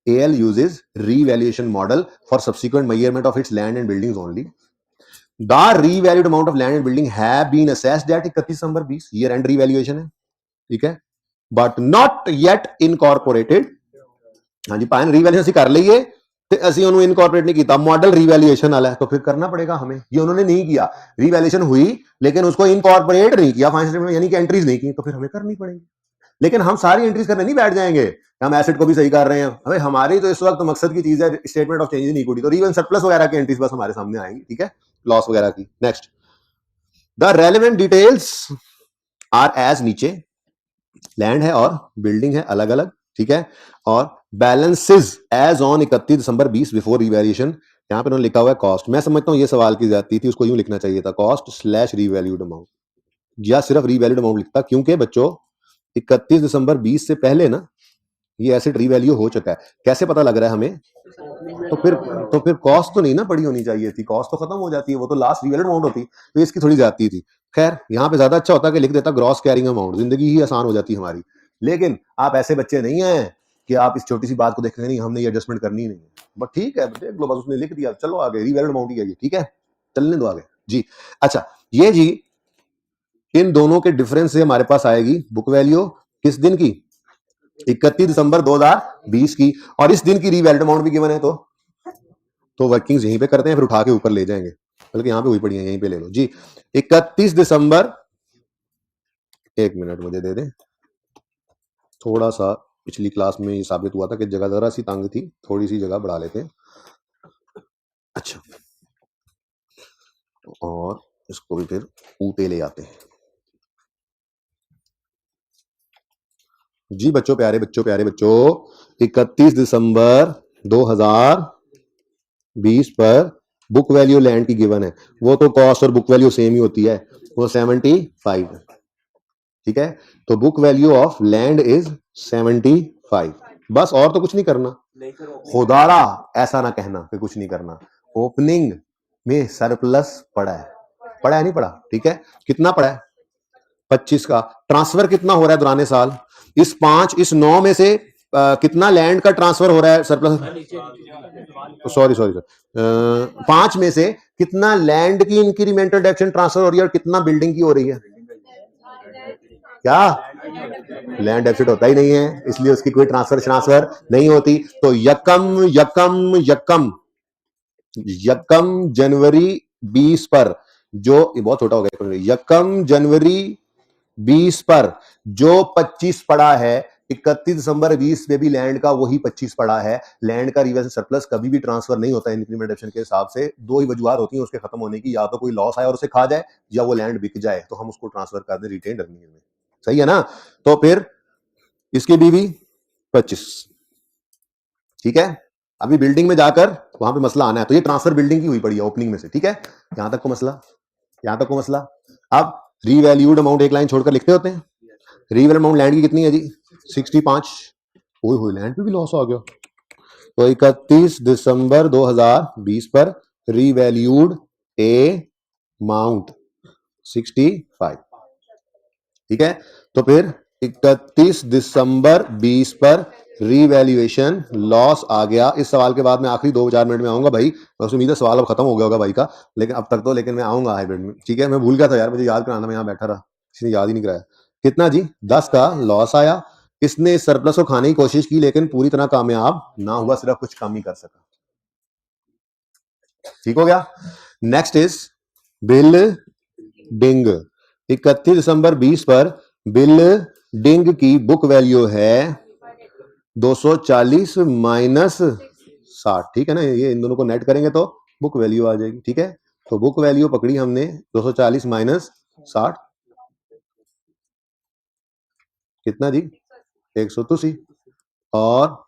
AL uses revaluation model for subsequent measurement of its land and buildings only. The revalued amount of land and building have been assessed at 31 दिसंबर 20, year end revaluation है, ठीक है, but not yet incorporated। हाँ जी, पाइन रीवैल्यूएशन ਅਸੀਂ कर ਲਈਏ ਤੇ ਅਸੀਂ ਉਹਨੂੰ ਇਨਕॉर्पोरेट नहीं किया, मॉडल रीवैल्यूएशन वाला है, तो फिर करना पड़ेगा हमें। ये उन्होंने नहीं किया, रीवैल्यूएशन हुई लेकिन उसको इनकॉर्पोरेट नहीं किया फाइनेंशियल स्टेटमेंट में, यानी कि एंट्रीज नहीं की, तो फिर हमें करनी पड़ेगी। लेकिन हम सारी एंट्रीज करने नहीं बैठ जाएंगे, हम एसेट को भी सही कर रहे हैं, हमें हमारी तो इस वक्त मकसद की चीज है statement of changes in equity, तो रीवैल्यूएशन सरप्लस वगैरह की एंट्रीज बस हमारे सामने आएंगी, ठीक है, लॉस वगैरह की। Next, the relevant details are as नीचे, लैंड है और बिल्डिंग है अलग अलग, ठीक है, और बैलेंसेस एज ऑन 31 दिसंबर 20 बिफोर रिवैल्यूएशन। यहां पे उन्होंने लिखा हुआ है कॉस्ट, मैं समझता हूं ये सवाल की जाती थी, उसको यूं लिखना चाहिए था कॉस्ट स्लैश रीवैल्यूड अमाउंट, या सिर्फ रीवैल्यूड अमाउंट लिखता, क्योंकि बच्चों 31 दिसंबर 20 से पहले ना ये एसेट रीवैल्यू हो चुका है। कैसे पता लग रहा है हमें, तो फिर कॉस्ट तो नहीं ना पड़ी होनी चाहिए थी, कॉस्ट तो खत्म हो जाती है, वो तो लास्ट रीवैल्यूड अमाउंट होती, तो इसकी थोड़ी जाती थी। खैर यहाँ पे ज्यादा अच्छा होता कि लिख देता ग्रॉस कैरिंग अमाउंट, जिंदगी ही आसान हो जाती हमारी। लेकिन आप ऐसे बच्चे नहीं हैं कि आप इस छोटी सी बात को देखेंगे नहीं हमने ये एडजस्टमेंट करनी ही नहीं है, बट ठीक है देख लो, बस उसने लिख दिया, चलो आगे, रीवैल्यूड अमाउंट ही है ये, ठीक है, चलने दो आगे जी। अच्छा, ये जी इन दोनों के डिफरेंस से हमारे पास आएगी बुक वैल्यू किस दिन की, 31 दिसंबर 2020 की, और इस दिन की रीवैल्यूड अमाउंट भी गिवन है, तो वर्किंग्स यहीं पे करते हैं, फिर उठा के ऊपर ले जाएंगे, बल्कि यहाँ पे हुई पड़ी है, यहीं पे ले लो जी। 31 दिसंबर, एक मिनट मुझे दे दें, थोड़ा सा पिछली क्लास में ये साबित हुआ था कि जगह जरा सी तंग थी, थोड़ी सी जगह बढ़ा लेते हैं। अच्छा, और इसको भी फिर ऊटे ले आते हैं जी। बच्चों प्यारे बच्चों 31 दिसंबर 2020 पर बुक वैल्यू लैंड की गिवन है, वो तो कॉस्ट और बुक वैल्यू सेम ही होती है, वो 75 है, ठीक है। तो book value of land is 75, बस और तो कुछ नहीं करना। खुदारा ऐसा ना कहना कि कुछ नहीं करना, ओपनिंग में सरप्लस पड़ा है नहीं पड़ा, ठीक है। कितना पड़ा है? 25 का। ट्रांसफर कितना हो रहा है दौरान साल? इस 9 में से कितना लैंड का ट्रांसफर हो रहा है सरप्लस? सॉरी 5 में से कितना लैंड की इंक्रीमेंटल डेप्शन ट्रांसफर हो रही है और कितना बिल्डिंग की हो रही है? क्या? लैंड डेफिसिट होता ही नहीं है, इसलिए उसकी कोई ट्रांसफर नहीं होती। तो यकम जनवरी 20 पर जो, ये बहुत छोटा हो गया, यकम जनवरी 20 पर जो 25 पड़ा है, 31 दिसंबर 20 में भी लैंड का वही 25 पड़ा है। लैंड का रिवर्स सरप्लस कभी भी ट्रांसफर नहीं होता इंक्रीमेंटेशन के हिसाब से। दो ही वजूहत होती हैं उसके खत्म होने की, या तो कोई लॉस आया और उसे खा जाए, या वो लैंड बिक जाए तो हम उसको ट्रांसफर कर दें रिटेन अर्निंग में। सही है ना? तो फिर इसकी बीवी 25, ठीक है। अभी बिल्डिंग में जाकर वहां पे मसला आना है, तो ये ट्रांसफर बिल्डिंग की हुई पड़ी है ओपनिंग में से, ठीक है। यहां तक को मसला। अब रीवैल्यूड अमाउंट एक लाइन छोड़कर लिखते होते हैं। रीवैल्यूड अमाउंट लैंड की कितनी है जी? 65। ओए लैंड पे भी लॉस आ गया। तो 31 दिसंबर 2020 पर रीवैल्यूड अमाउंट 65, ठीक है। तो फिर 31 दिसंबर 20 पर रीवैल्यूएशन लॉस आ गया। इस सवाल के बाद मैं आखिरी 2-4 मिनट में आऊंगा भाई, बस उम्मीद है सवाल अब खत्म हो गया होगा भाई का, लेकिन अब तक तो, लेकिन मैं आऊंगा हाइब्रिड में, ठीक है। मैं भूल गया था यार, मुझे याद कराना, मैं यहाँ बैठा रहा, किसी ने याद ही नहीं कराया। कितना जी? 10 का लॉस आया। इसने इस सरप्लस को खाने की कोशिश की लेकिन पूरी तरह कामयाब ना हुआ, सिर्फ कुछ कम ही कर सका, ठीक हो गया। Next is building. 31 दिसंबर 20 पर बिल्डिंग की बुक वैल्यू है 240 माइनस 60, ठीक है ना। ये इन दोनों को नेट करेंगे तो बुक वैल्यू आ जाएगी, ठीक है। तो बुक वैल्यू पकड़ी हमने 240 माइनस 60, कितना जी? 183। और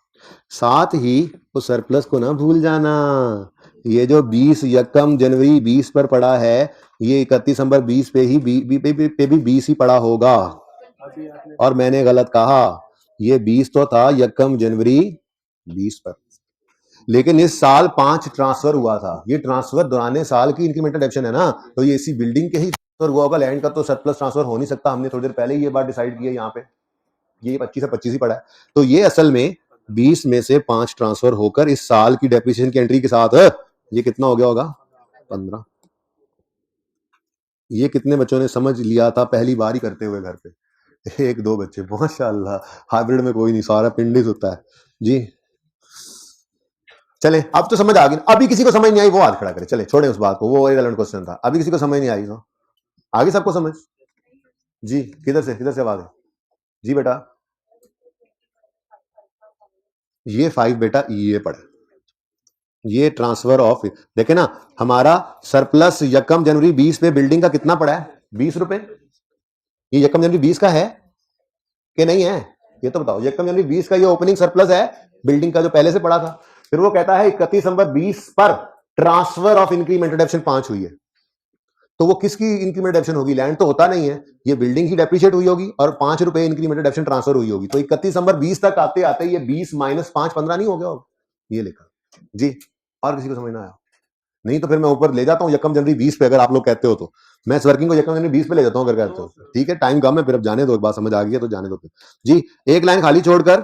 साथ ही उस सरप्लस को ना भूल जाना, ये जो 20 यकम जनवरी 20 पर पड़ा है, ये 31 दिसंबर 20 पे ही पे भी 20 ही पड़ा होगा। और मैंने गलत कहा, ये 20 तो था यकम जनवरी 20 पर, लेकिन इस साल 5 ट्रांसफर हुआ था। ये ट्रांसफर दौरान साल की इंक्रीमेंटल डेप्शन है ना, तो ये इसी बिल्डिंग के ही ट्रांसफर हुआ होगा। लैंड का तो सरप्लस ट्रांसफर हो नहीं सकता, हमने थोड़ी देर पहले ही ये बात डिसाइड की है। यहाँ पे ये 25 से 25 ही पड़ा है, तो ये असल में 20 में से 5 ट्रांसफर होकर इस साल की डेप्रिसिएशन की एंट्री के साथ ये कितना हो गया होगा? 15। ये कितने बच्चों ने समझ लिया था पहली बार ही करते हुए घर पे? 1-2 बच्चे, माशाल्लाह। हाइब्रिड में कोई नहीं, सारा पिंडिस होता है जी। चले, अब तो समझ आ गई। अभी किसी को समझ नहीं आई वो हाथ खड़ा करे, चले छोड़े उस बात को, वो रिलेवेंट क्वेश्चन था। अभी किसी को समझ नहीं आई तो आगे सबको समझ जी। किधर से आवाज है जी? बेटा ये 5 बेटा ये पढ़े, ये ट्रांसफर ऑफ, देखे ना, हमारा सरप्लस यकम जनवरी 20 पे बिल्डिंग का कितना पड़ा है? 20 रुपए। ये यकम जनवरी 20 का है कि नहीं है? ये तो बताओ। यकम जनवरी 20 का ये ओपनिंग सरप्लस है बिल्डिंग का, जो पहले से पड़ा था। फिर वो कहता है 31 दिसंबर 20 पर ट्रांसफर ऑफ इंक्रीमेंटल डेप्शन 5 हुई है, तो वो किसकी इंक्रीमेंटल डेप्शन होगी? लैंड तो होता नहीं है, ये बिल्डिंग ही डेप्रिशिएट हुई होगी और 5 रुपए इंक्रीमेंटल डेप्शन ट्रांसफर हुई होगी। तो 31 दिसंबर 20 तक आते आते ये 20 माइनस 5 15 नहीं हो गया होगा? ये लिखा जी। और किसी को समझ ना आया? नहीं तो फिर मैं ऊपर ले जाता हूँ यकम जनवरी 20 पे, अगर आप लोग कहते हो तो मैं इस वर्किंग को यकम जनवरी 20 पे ले जाता हूँ, अगर कहते हो। ठीक है, टाइम कम है, फिर अब जाने दो, एक बात समझ आ गई है तो जाने दो फिर जी। एक लाइन खाली छोड़कर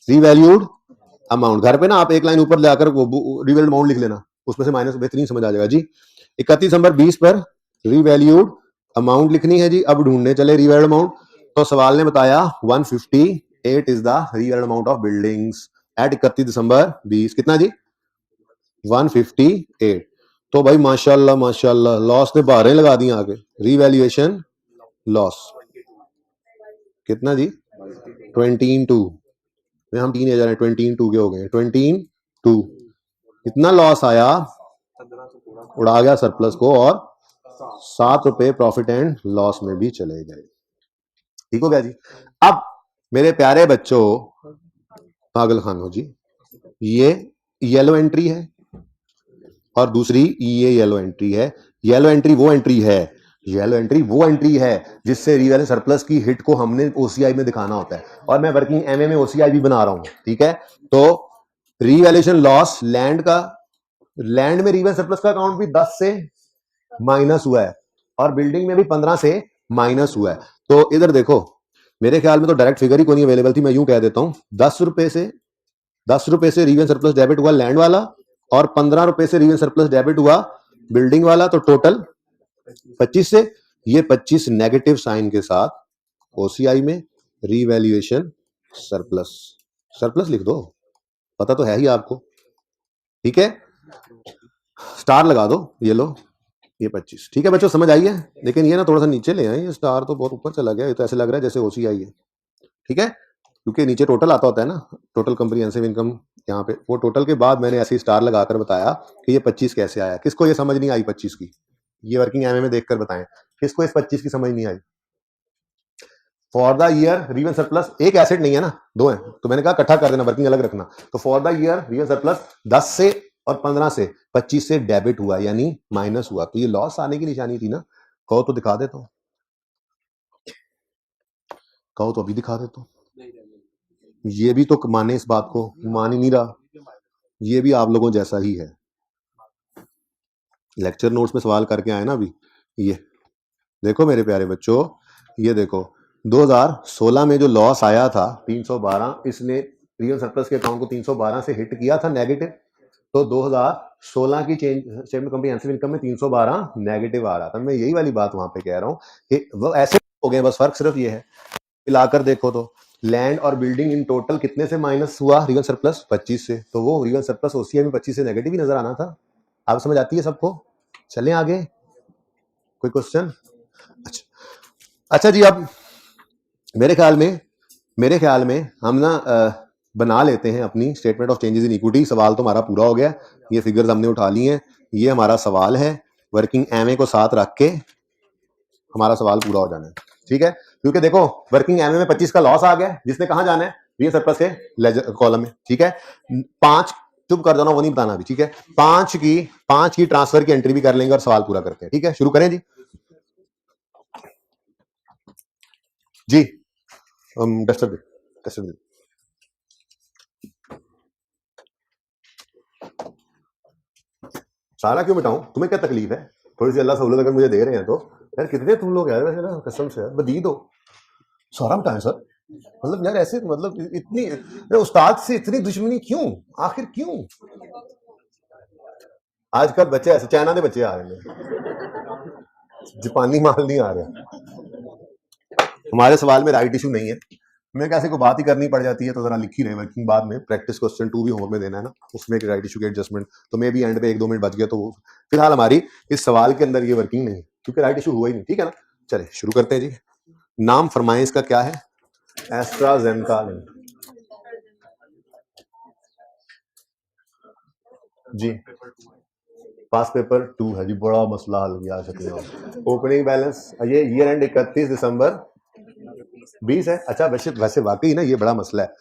रीवैल्यूड अमाउंट, घर पे ना आप एक लाइन ऊपर जाकर रीवैल्यूड अमाउंट लिख लेना, उसमें से माइनस, बेहतरीन समझ आ जाएगा जी। 31 दिसंबर 20 पर रीवैल्यूड अमाउंट लिखनी है जी। अब ढूंढने चले रीवैल्यूड अमाउंट, तो सवाल ने बताया 158 is the revalued amount of buildings eight 31 दिसंबर 20। कितना जी? 158। तो भाई माशाल्लाह माशाल्लाह, लॉस ने बाहर लगा दी आगे। रीवैल्यूएशन लॉस कितना जी? 22 में हम टीन एजर हैं, 22 के हो गए, 22। कितना लॉस आया? उड़ा गया सरप्लस को, और 7 रुपए प्रॉफिट एंड लॉस में भी चले गए। ठीक हो गया जी। अब मेरे प्यारे बच्चों, पागल खानो जी, ये येलो एंट्री है और दूसरी ये येलो एंट्री है। येलो एंट्री वो एंट्री है येलो एंट्री वो एंट्री है जिससे रीवैल्यूएशन सरप्लस की हिट को हमने ओसीआई में दिखाना होता है, और मैं वर्किंग एमए में ओसीआई भी बना रहा हूं, ठीक है। तो रीवैल्यूएशन लॉस लैंड का, लैंड में रीवैल्यूएशन सरप्लस का अकाउंट भी 10 से माइनस हुआ है और बिल्डिंग में भी 15 से माइनस हुआ है। तो इधर देखो, मेरे ख्याल में तो डायरेक्ट फिगर ही कोई नहीं अवेलेबल थी, मैं यूं कह देता हूं 10 रुपए से रीवैल्यूएशन सरप्लस डेबिट हुआ लैंड वाला और 15 रुपए से रीवैल्यूएशन सरप्लस डेबिट हुआ बिल्डिंग वाला, तो टोटल 25 से, ये 25 नेगेटिव साइन के साथ ओसीआई में रीवैल्यूएशन सरप्लस, सरप्लस लिख दो, पता तो है ही आपको, ठीक है। स्टार लगा दो, ये लो, ये 25, ठीक है बच्चों, समझ आई है। लेकिन ये ना थोड़ा सा नीचे ले आए, ये स्टार तो बहुत ऊपर चला गया, ये तो ऐसे लग रहा है जैसे ओसीआई है, ठीक है, क्योंकि नीचे टोटल आता होता है ना, टोटल कॉम्प्रिहेंसिव इनकम, यहाँ पे वो टोटल के बाद मैंने ऐसे स्टार लगाकर बताया कि ये 25 कैसे आया। किसको ये समझ नहीं आई 25 की, ये वर्किंग एमए में देखकर बताएं, किसको इस 25 की समझ नहीं आई। For the year revaluation surplus, एक एसेट नहीं है ना, दो है, तो मैंने कहा इकट्ठा कर देना, वर्किंग अलग रखना। तो for the year revaluation surplus 10 से और 15 से 25 से डेबिट हुआ, यानी माइनस हुआ, तो ये लॉस आने की निशानी थी ना। कहो तो दिखा देता हूं, कहो तो अभी दिखा देता हूं, ये भी तो माने इस बात को, मान ही नहीं रहा, ये भी आप लोगों जैसा ही है, लेक्चर नोट्स में सवाल करके आए ना अभी। ये देखो मेरे प्यारे बच्चों, ये देखो 2016 में जो लॉस आया था 312, इसने रियल सरप्लस के अकाउंट को 312 से हिट किया था नेगेटिव, तो 2016 की चेंज स्टेटमेंट कॉम्प्रिहेंसिव इनकम में 312 नेगेटिव आ रहा था। मैं यही वाली बात वहां पे कह रहा हूं कि वो ऐसे हो गए, बस फर्क सिर्फ ये है, मिलाकर देखो तो लैंड और बिल्डिंग इन टोटल कितने से माइनस हुआ रियल सरप्लस, 25 से, तो वो रियल सरप्लस ओसीआई में 25 से नेगेटिव ही नजर आना था। आप समझ आती है सबको, चलें आगे, कोई क्वेश्चन। अच्छा जी, अब मेरे ख्याल में हम ना बना लेते हैं अपनी statement of changes in equity. सवाल तो हमारा पूरा हो गया, ये फिगर्स हमने उठा ली हैं, ये हमारा सवाल है, वर्किंग एमए को साथ रख के हमारा सवाल पूरा हो जाना है, ठीक है। क्योंकि देखो वर्किंग एमए में 25 का लॉस आ गया, जिसने कहां जाना है, रियल सरप्लस के लेजर कॉलम में, ठीक है। 5 चुप कर जाना, वो नहीं बताना अभी, ठीक है। 5 की ट्रांसफर की एंट्री भी कर लेंगे और सवाल पूरा करते हैं, ठीक है। शुरू करें जी। जी डस्टर दे, डस्टर दे। सारा क्यों मिटाऊं, तुम्हें क्या तकलीफ है, थोड़ी सी अल्लाह सहूलत अगर मुझे दे रहे हैं तो। यार कितने तुम लोग यार, वैसे ना कसम से यार दी दो, सारा मिटाएं सर, मतलब यार ऐसे, मतलब इतनी उस्ताद से इतनी दुश्मनी क्यों, आखिर क्यों। आजकल बच्चे ऐसे चाइना के बच्चे आ रहे हैं, जापानी माल नहीं आ रहे। हमारे सवाल में राइट इशू नहीं है, मैं कैसे को बात ही करनी पड़ जाती है, तो जरा लिखी रहे वर्किंग, बाद में प्रैक्टिस क्वेश्चन 2 भी होमवर्क में देना है ना, उसमें एक राइट इशू के एडजस्टमेंट, तो मे भी एंड पे 1-2 मिनट बच गया, तो फिलहाल हमारी इस सवाल के अंदर ये वर्किंग नहीं, क्योंकि राइट इशू हुआ ही नहीं, ठीक है ना। चलिए शुरू करते हैं जी। नाम फरमाएं इसका क्या है, एस्ट्राजेनेका जी, पास पेपर 2 है जी, बड़ा मसला हल किया सकते हो। ओपनिंग बैलेंस, ये ईयर एंड 31 दिसंबर 20 है। अच्छा वैसे वाकई ना ये बड़ा मसला है,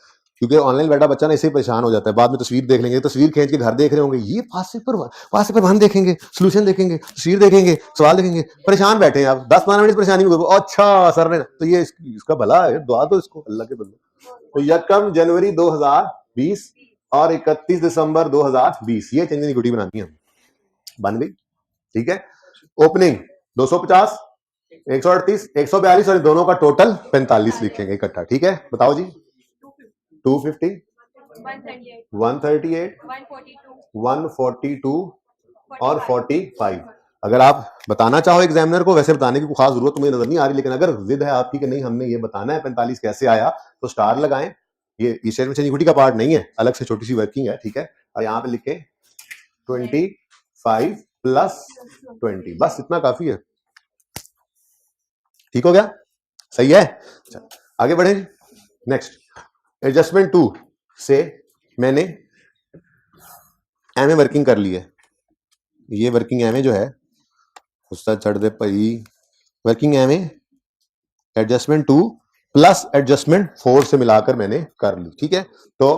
क्योंकि ऑनलाइन बैठा बच्चा ना इससे परेशान हो जाता है, बाद में तस्वीर देख लेंगे, तस्वीर खींच के घर देख रहे होंगे, ये पास पेपर 1 देखेंगे, सोल्यूशन देखेंगे, तस्वीर देखेंगे, सवाल देखेंगे, परेशान बैठे हैं आप, 10-15 मिनट परेशानी में, अच्छा सर ने तो ये इसका भला है, दुआ दो इसको अल्लाह के बंदे। तो 1 जनवरी 2020 और 31 दिसंबर 2020, ये चेंज इन इक्विटी बनानी है, बन गई, ठीक है। ओपनिंग 250, 138, 142 और दोनों का टोटल 45 लिखेंगे इकट्ठा, ठीक है। बताओ जी, 250, 138, 142 और 45। अगर आप बताना चाहो एग्जामिनर को, वैसे बताने की कोई खास जरूरत मुझे नजर नहीं आ रही, लेकिन अगर जिद है आपकी कि नहीं हमने ये बताना है 45 कैसे आया, तो स्टार लगाएं। ये स्टेटमेंट ऑफ इक्विटी का पार्ट नहीं है, अलग से छोटी सी वर्किंग है, ठीक है। और यहाँ पे लिखे 25 प्लस 20, बस इतना काफी है, ठीक हो गया, सही है। आगे बढ़े, नेक्स्ट एडजस्टमेंट 2 से मैंने एमए वर्किंग कर ली है, ये वर्किंग एमए जो है उसका छड़ दे भाई, working MA adjustment 2 plus adjustment 4 से मिलाकर मैंने कर ली, ठीक है। तो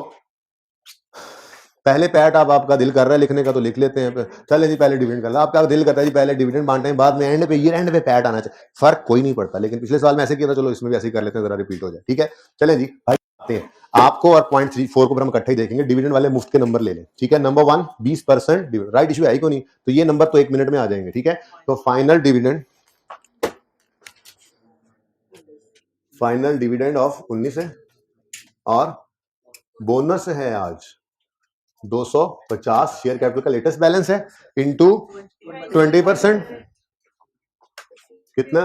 पहले पैट आपका दिल कर रहा है लिखने का तो लिख लेते हैं, चले जी पहले डिविडेंड कर लो, आपका दिल करता है जी पहले डिविडेंड बांटते हैं, बाद में एंड पे ईयर एंड पे पैट आना चाहिए, फर्क कोई नहीं पड़ता। लेकिन पिछले साल में ऐसे किया था, चलो इसमें भी ऐसे ही कर लेते हैं, जरा रिपीट हो जाए। ठीक है, चले जी भाई आते हैं आपको, और पॉइंट 3-4 को हम इकट्ठे ही देखेंगे। डिविडेंड वाले मुफ्त के नंबर ले लें। ठीक है, नंबर 1 20% राइट इशू है क्यों नहीं, तो ये नंबर तो 1 मिनट में आ जाएंगे। ठीक है, तो फाइनल डिविडेंड ऑफ 19 है और बोनस है आज 250, शेयर कैपिटल का लेटेस्ट बैलेंस है इनटू 20%, कितना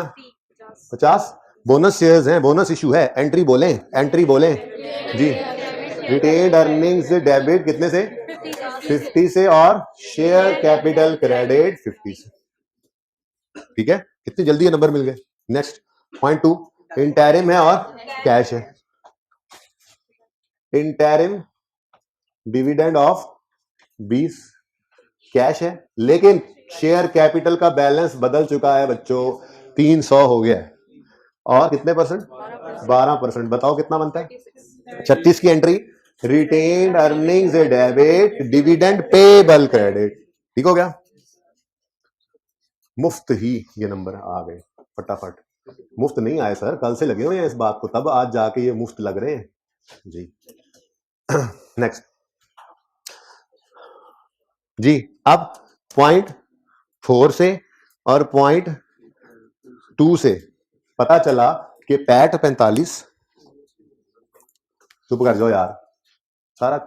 50, बोनस शेयर्स हैं, बोनस इशू है, एंट्री बोलें जी, रिटेन्ड अर्निंग्स डेबिट कितने से 50 से और शेयर कैपिटल क्रेडिट 50 से। ठीक है, कितनी जल्दी ये नंबर मिल गए। नेक्स्ट पॉइंट 2 इंटरिम है और कैश है। इंटरिम डिविडेंड ऑफ 20 कैश है, लेकिन शेयर कैपिटल का बैलेंस बदल चुका है बच्चों, 300 हो गया है और कितने परसेंट 12%, बताओ कितना बनता है 36 की entry, retained earnings debit dividend payable credit. ठीक हो गया, मुफ्त ही ये नंबर आ गए फटाफट। मुफ्त नहीं आए सर, कल से लगे हुए हैं इस बात को, तब आज जाके ये मुफ्त लग रहे हैं जी। नेक्स्ट जी, अब पॉइंट 4 से और पॉइंट 2 से पता चला कि पैट 45, चुप कर जाओ यार, सारा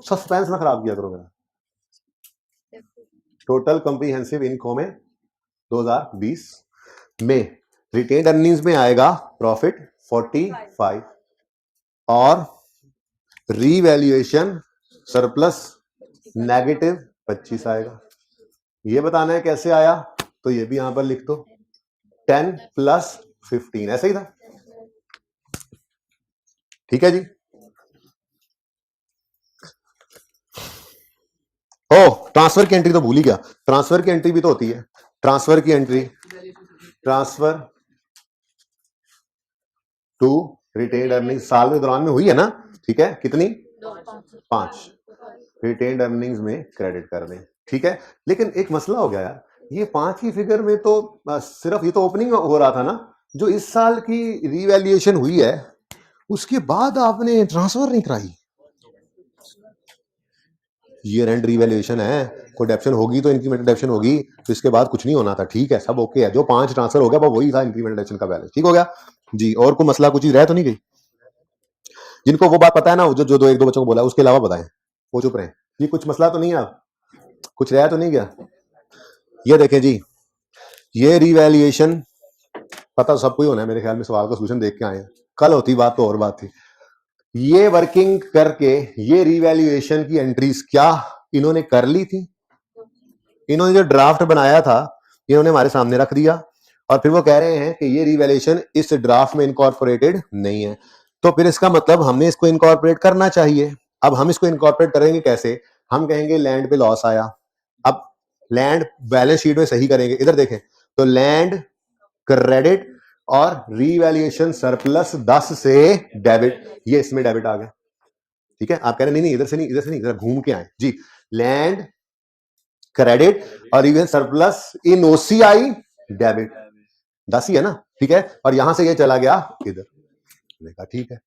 सस्पेंस ना खराब किया करो मेरा। टोटल कॉम्प्रिहेंसिव इनकम में 2020 में रिटेन्ड अर्निंग्स में आएगा प्रॉफिट 45 और रीवैल्यूएशन सरप्लस नेगेटिव 25 आएगा। ये बताना है कैसे आया, तो ये भी यहां पर लिख दो 10 + 15, ऐसे ही था। ठीक है जी, ट्रांसफर की एंट्री तो भूल ही गया, ट्रांसफर की एंट्री भी तो होती है, ट्रांसफर की entry, transfer to retained earnings साल के दौरान में हुई है ना। ठीक है, कितनी 5 रिटेन्ड अर्निंग्स में क्रेडिट कर दें। ठीक है, लेकिन एक मसला हो गया यार, ये 5 की फिगर में तो सिर्फ ये तो ओपनिंग हो रहा था ना, जो इस साल की रीवैल्यूएशन हुई है उसके बाद आपने ट्रांसफर नहीं कराई। ईयर एंड रीवैल्यूएशन है, कोई डेप्शन होगी तो इंक्रीमेंटल डेप्शन होगी, तो इसके बाद कुछ नहीं होना था। ठीक है, सब ओके है, जो 5 ट्रांसफर हो गया वही था इंक्रीमेंटल डेप्शन का बैलेंस। ठीक हो गया जी, और कोई मसला कुछ रह तो नहीं गई? जिनको वो बात पता है ना, जो 1-2 बच्चों को बोला उसके अलावा बताएं, वो चुप रहे। जी कुछ मसला तो नहीं है, कुछ रह तो नहीं गया? ये देखें जी, ये रीवैल्यूएशन पता सबको ही होना है मेरे ख्याल में, सवाल का सोल्यूशन देख के आए हैं, कल होती बात तो और बात थी। ये वर्किंग करके ये रीवैल्यूएशन की एंट्रीज क्या इन्होंने कर ली थी? इन्होंने जो ड्राफ्ट बनाया था इन्होंने हमारे सामने रख दिया और फिर वो कह रहे हैं कि ये रीवैल्यूएशन इस ड्राफ्ट में इनकॉर्पोरेटेड नहीं है, तो फिर इसका मतलब हमने इसको इनकॉर्पोरेट करना चाहिए। अब हम इसको इनकॉर्पोरेट करेंगे कैसे? हम कहेंगे लैंड पे लॉस आया, अब लैंड बैलेंस शीट में सही करेंगे, इधर देखें तो लैंड क्रेडिट और रीवैल्यूएशन सरप्लस 10 से डेबिट, ये इसमें डेबिट आ गया। ठीक है, आप कह रहे नहीं इधर से नहीं, इधर से नहीं, इधर घूम के आए जी। लैंड क्रेडिट और even surplus in OCI debit 10 ही है ना। ठीक है, और यहां से ये चला गया इधर, देखा ठीक है,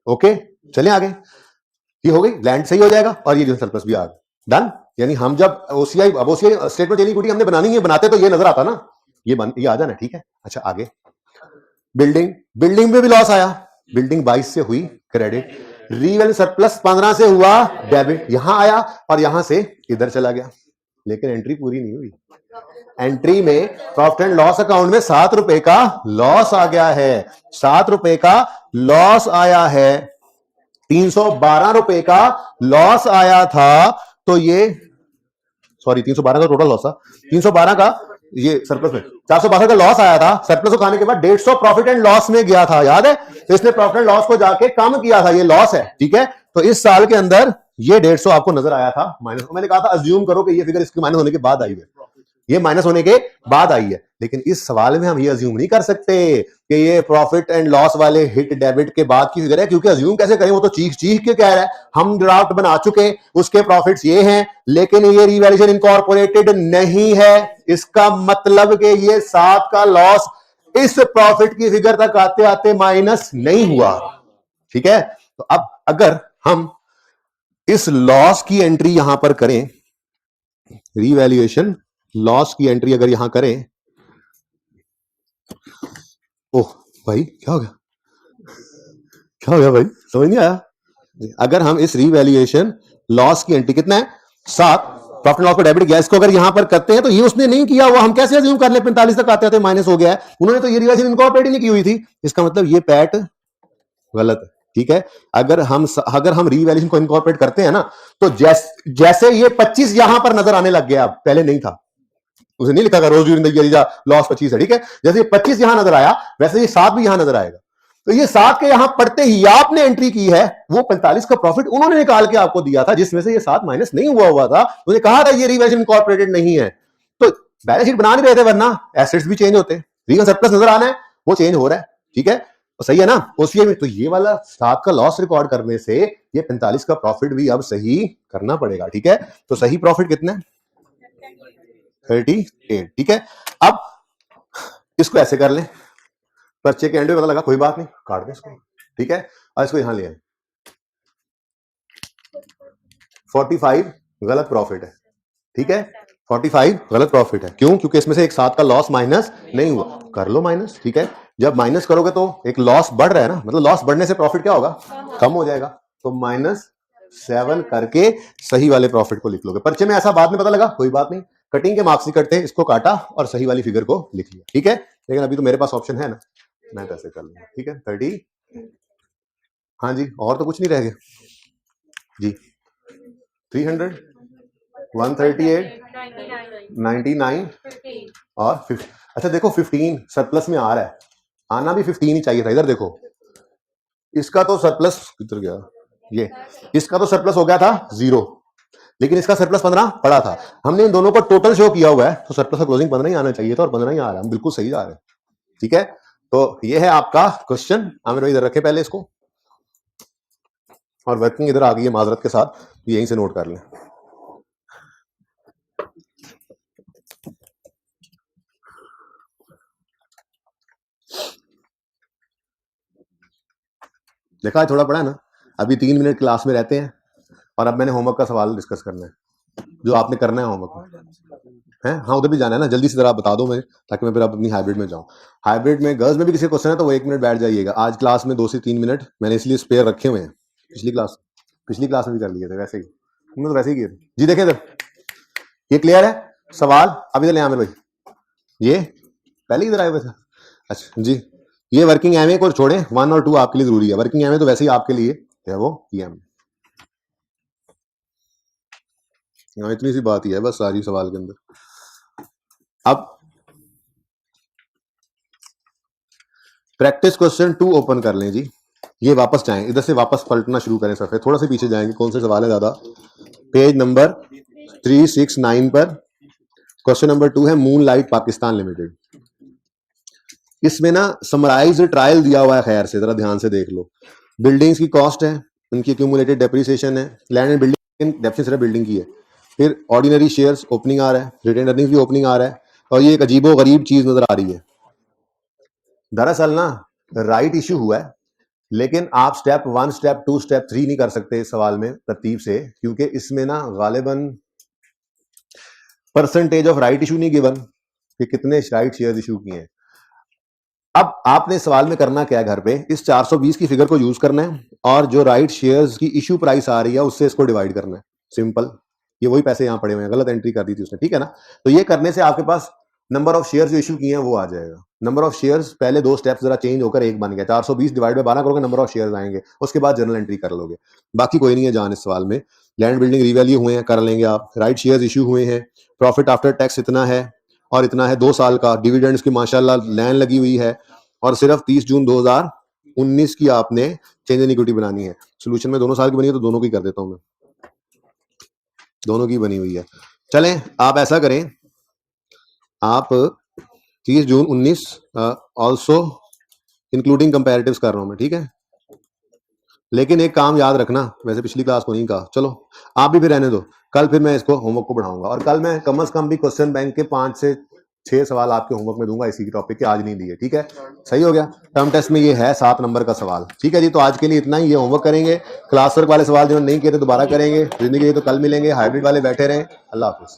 ओके चलें आगे। ये हो गई, लैंड सही हो जाएगा और ये सरप्लस भी आ गया, डन। यानी हम जब ओसीआई स्टेटमेंट एलिक्विडिटी हमने बनानी है, बनाते तो ये नजर आता ना, ये आ जाना। ठीक है, अच्छा आगे बिल्डिंग में भी लॉस आया, बिल्डिंग 22 से हुई क्रेडिट, रीवैल्यू सरप्लस 15 से हुआ डेबिट, यहां आया और यहां से इधर चला गया, लेकिन एंट्री पूरी नहीं हुई। एंट्री में प्रॉफिट एंड लॉस अकाउंट में 7 रुपए का लॉस आ गया है, 7 रुपए का लॉस आया है, 312 रुपए का लॉस आया था, तो ये सॉरी 312 का टोटल लॉस था, 312 का ये सरप्लस में 462 का लॉस आया था, सरप्लस को खाने के बाद 150 प्रॉफिट एंड लॉस में गया था, याद है? तो इसने प्रॉफिट एंड लॉस को जाके कम किया था, ये लॉस है। ठीक है, तो इस साल के अंदर ये 150 आपको नजर आया था माइनस, मैंने कहा था अज्यूम करो कि ये फिगर इसके माइनस होने के बाद आई है, ये माइनस होने के बाद आई है। लेकिन इस सवाल में हम ये अज्यूम नहीं कर सकते कि ये प्रॉफिट एंड लॉस वाले हिट डेबिट के बाद की फिगर है, क्योंकि अज्यूम कैसे करें, वो तो चीख चीख के कह रहा है हम ड्राफ्ट बना चुके, उसके प्रॉफिट्स ये हैं, लेकिन ये रिवैल्यूएशन इनकॉर्पोरेटेड नहीं है। इसका मतलब कि ये 7 का लॉस इस प्रॉफिट की फिगर तक आते आते माइनस नहीं हुआ। ठीक है, तो अब अगर हम इस लॉस की एंट्री यहां पर करें, रिवैल्यूएशन लॉस की एंट्री अगर यहां करें, ओह भाई क्या हो गया, क्या हो गया भाई, समझ नहीं आया। अगर हम इस रिवैल्यूएशन लॉस की एंट्री कितना है 7, प्रॉफिट लॉस को डेबिट किया, इसको अगर यहां पर करते हैं तो ये उसने नहीं किया हुआ, हम कैसे अज्यूम कर ले 45 तक आते आते माइनस हो गया है। उन्होंने तो ये रिवैल्यूएशन इनकॉर्पोरेट ही नहीं की हुई थी, इसका मतलब ये पैट गलत है। ठीक है, अगर हम रिवैल्यूएशन को इनकॉर्पोरेट करते हैं ना, तो जैसे ये 25 यहां पर नजर आने लग गया, पहले नहीं था, उसे नहीं लिखा रोज ड्यूरिंग द ईयर लॉस 25 है। ठीक है, जैसे ये 25 यहां नजर आया, वैसे ये 7 भी यहां नजर आएगा। तो ये 7 के यहां पढ़ते ही आपने एंट्री की है, वो 45 का प्रॉफिट उन्होंने निकाल के आपको दिया था, जिसमें से ये 7 माइनस नहीं हुआ था। उन्होंने कहा था ये रिवैल्यूएशन इनकॉर्पोरेटेड नहीं है, तो बैलेंस शीट बना नहीं रहे थे, वरना एसेट्स भी चेंज होते, रीजन सरप्लस नजर आना है, वो चेंज हो रहा है। ठीक है, तो सही है ना। ओसीआई में तो ये वाला 7 का लॉस रिकॉर्ड करने से ये 45 का प्रॉफिट भी अब सही करना पड़ेगा। ठीक है, तो सही प्रॉफिट कितना है 38। ठीक है, अब इसको ऐसे कर लें, पर्चे के एंड में पता लगा, कोई बात नहीं, काट दें इसको। ठीक है, और इसको यहां ले आए, 45 गलत प्रॉफिट है। ठीक है, 45 गलत प्रॉफिट है, क्यों, क्योंकि इसमें से एक 7 का लॉस माइनस नहीं हुआ, कर लो माइनस। ठीक है, जब माइनस करोगे तो एक लॉस बढ़ रहा है ना, मतलब लॉस बढ़ने से प्रॉफिट क्या होगा, कम हो जाएगा, तो -7 करके सही वाले प्रॉफिट को लिख लोगे। पर्चे में ऐसा बाद में पता लगा, कोई बात नहीं, कटिंग के मार्क्स नहीं कटते, इसको काटा और सही वाली फिगर को लिख लिया। ठीक है, लेकिन अभी तो मेरे पास ऑप्शन है ना, मैं तो ऐसे कर लूंगा। ठीक है, 30, हाँ जी, और तो कुछ नहीं रह गया जी, 300, 138, 99 और 50। अच्छा देखो 15 सरप्लस में आ रहा है, आना भी 15 ही चाहिए था। इधर देखो, इसका तो सरप्लस किधर गया, ये इसका तो सरप्लस हो गया था 0, लेकिन इसका सरप्लस 15 पड़ा था। हमने इन दोनों को टोटल शो किया हुआ है, तो सरप्लस का क्लोजिंग 15 ही आना चाहिए था, और 15 ही आ रहा है, हम बिल्कुल सही जा रहे हैं। ठीक है, तो ये है आपका क्वेश्चन। आमिर भाई इधर रखे पहले इसको, और वर्किंग इधर आ गई है माजरत के साथ, यहीं से नोट कर लें। देखा है, थोड़ा पड़ा है ना। अभी 3 मिनट क्लास में रहते हैं, और अब मैंने होमवर्क का सवाल डिस्कस करना है, जो आपने करना है होमवर्क में है। हाँ, उधर भी जाना है ना, जल्दी से जरा बता दो मैं, ताकि मैं फिर अपनी हाइब्रिड में जाऊँ। हाइब्रिड में गर्ल्स में भी किसी क्वेश्चन है तो वो 1 मिनट बैठ जाइएगा। आज क्लास में 2 से 3 मिनट मैंने इसलिए स्पेयर रखे हुए हैं, पिछली क्लास में भी कर लिए थे, वैसे ही हमने तो वैसे ही किए थे जी। देखे इधर, ये क्लियर है सवाल, अब इधर ले आमिर भाई, ये पहले इधर आए हुए थे। अच्छा जी, ये वर्किंग एमए को छोड़े, 1 और 2 आपके लिए जरूरी है, वर्किंग एमए तो वैसे ही आपके लिए है, वो ईएम। इतनी सी बात ही है बस सारी सवाल के अंदर। अब प्रैक्टिस क्वेश्चन 2 ओपन कर लें जी। ये वापस जाएं, इधर से वापस पलटना शुरू करें, सफेद थोड़ा सा पीछे जाएंगे, कौन से सवाल है ज्यादा, पेज नंबर 369 पर क्वेश्चन नंबर 2 है, मून लाइट पाकिस्तान लिमिटेड। इसमें ना समराइज ट्रायल दिया हुआ है, खैर से जरा ध्यान से देख लो। बिल्डिंग्स की कॉस्ट है, उनकी एक्यूमुलेटेड डेप्रिसिएशन है, लैंड एंड बिल्डिंग डेप्रिसिएशन सिर्फ बिल्डिंग की है, फिर ऑर्डिनरी शेयर्स ओपनिंग आ रहा है, रिटेन अर्निंग्स भी ओपनिंग आ रहा है, और ये एक अजीबो गरीब चीज नजर आ रही है। दरअसल ना राइट इश्यू हुआ है, लेकिन आप स्टेप 1, स्टेप 2, स्टेप 3 नहीं कर सकते इस सवाल में तरतीब से, क्योंकि इसमें ना गालिबन परसेंटेज ऑफ राइट इशू नहीं गिवन कि कितने राइट शेयर इशू किए हैं। अब आपने सवाल में करना क्या है, घर पे इस 420 की फिगर को यूज करना है, और जो राइट शेयर्स की इशू प्राइस आ रही है उससे इसको डिवाइड करना है, सिंपल। ये वही पैसे यहां पड़े हुए हैं, गलत एंट्री कर दी थी उसने, ठीक है ना। तो ये करने से आपके पास नंबर ऑफ शेयर्स जो इशू किए हैं वो आ जाएगा। नंबर ऑफ शेयर्स पहले 2 स्टेप्स जरा चेंज होकर एक बन गया, 420 डिवाइड बाय 12 करोगे, नंबर ऑफ शेयर्स आएंगे, उसके बाद जनरल एंट्री कर लोगे। बाकी कोई नहीं है जान इस सवाल में। लैंड बिल्डिंग रिवैल्यू हुए हैं, कर लेंगे आप। राइट शेयर्स इशू हुए हैं, प्रॉफिट आफ्टर टैक्स इतना है और इतना है 2 साल का, डिविडेंड्स की माशाल्लाह लैंड लगी हुई है, और सिर्फ 30 जून 2019 की आपने चेंज इन इक्विटी बनानी है। सोल्यूशन में दोनों साल की बनी है, तो दोनों की कर देता हूं मैं, दोनों की बनी हुई है। चलें आप ऐसा करें, आप 30 जून 19 ऑल्सो इंक्लूडिंग कंपैरेटिव्स कर रहा हूं मैं, ठीक है। लेकिन एक काम याद रखना, वैसे पिछली क्लास को नहीं कहा, चलो आप भी फिर रहने दो, कल फिर मैं इसको होमवर्क को बढ़ाऊंगा और कल मैं कम से कम भी क्वेश्चन बैंक के 5 से 6 सवाल आपके होमवर्क में दूंगा इसी टॉपिक के, आज नहीं दिए, ठीक है। सही हो गया। टर्म टेस्ट में ये है 7 नंबर का सवाल, ठीक है जी। तो आज के लिए इतना ही, ये होमवर्क करेंगे। क्लास वर्क वाले सवाल जिन्होंने नहीं किए थे दोबारा करेंगे, जिंदगी तो कल मिलेंगे। हाइब्रिड वाले बैठे रहें। अल्लाह हाफिज।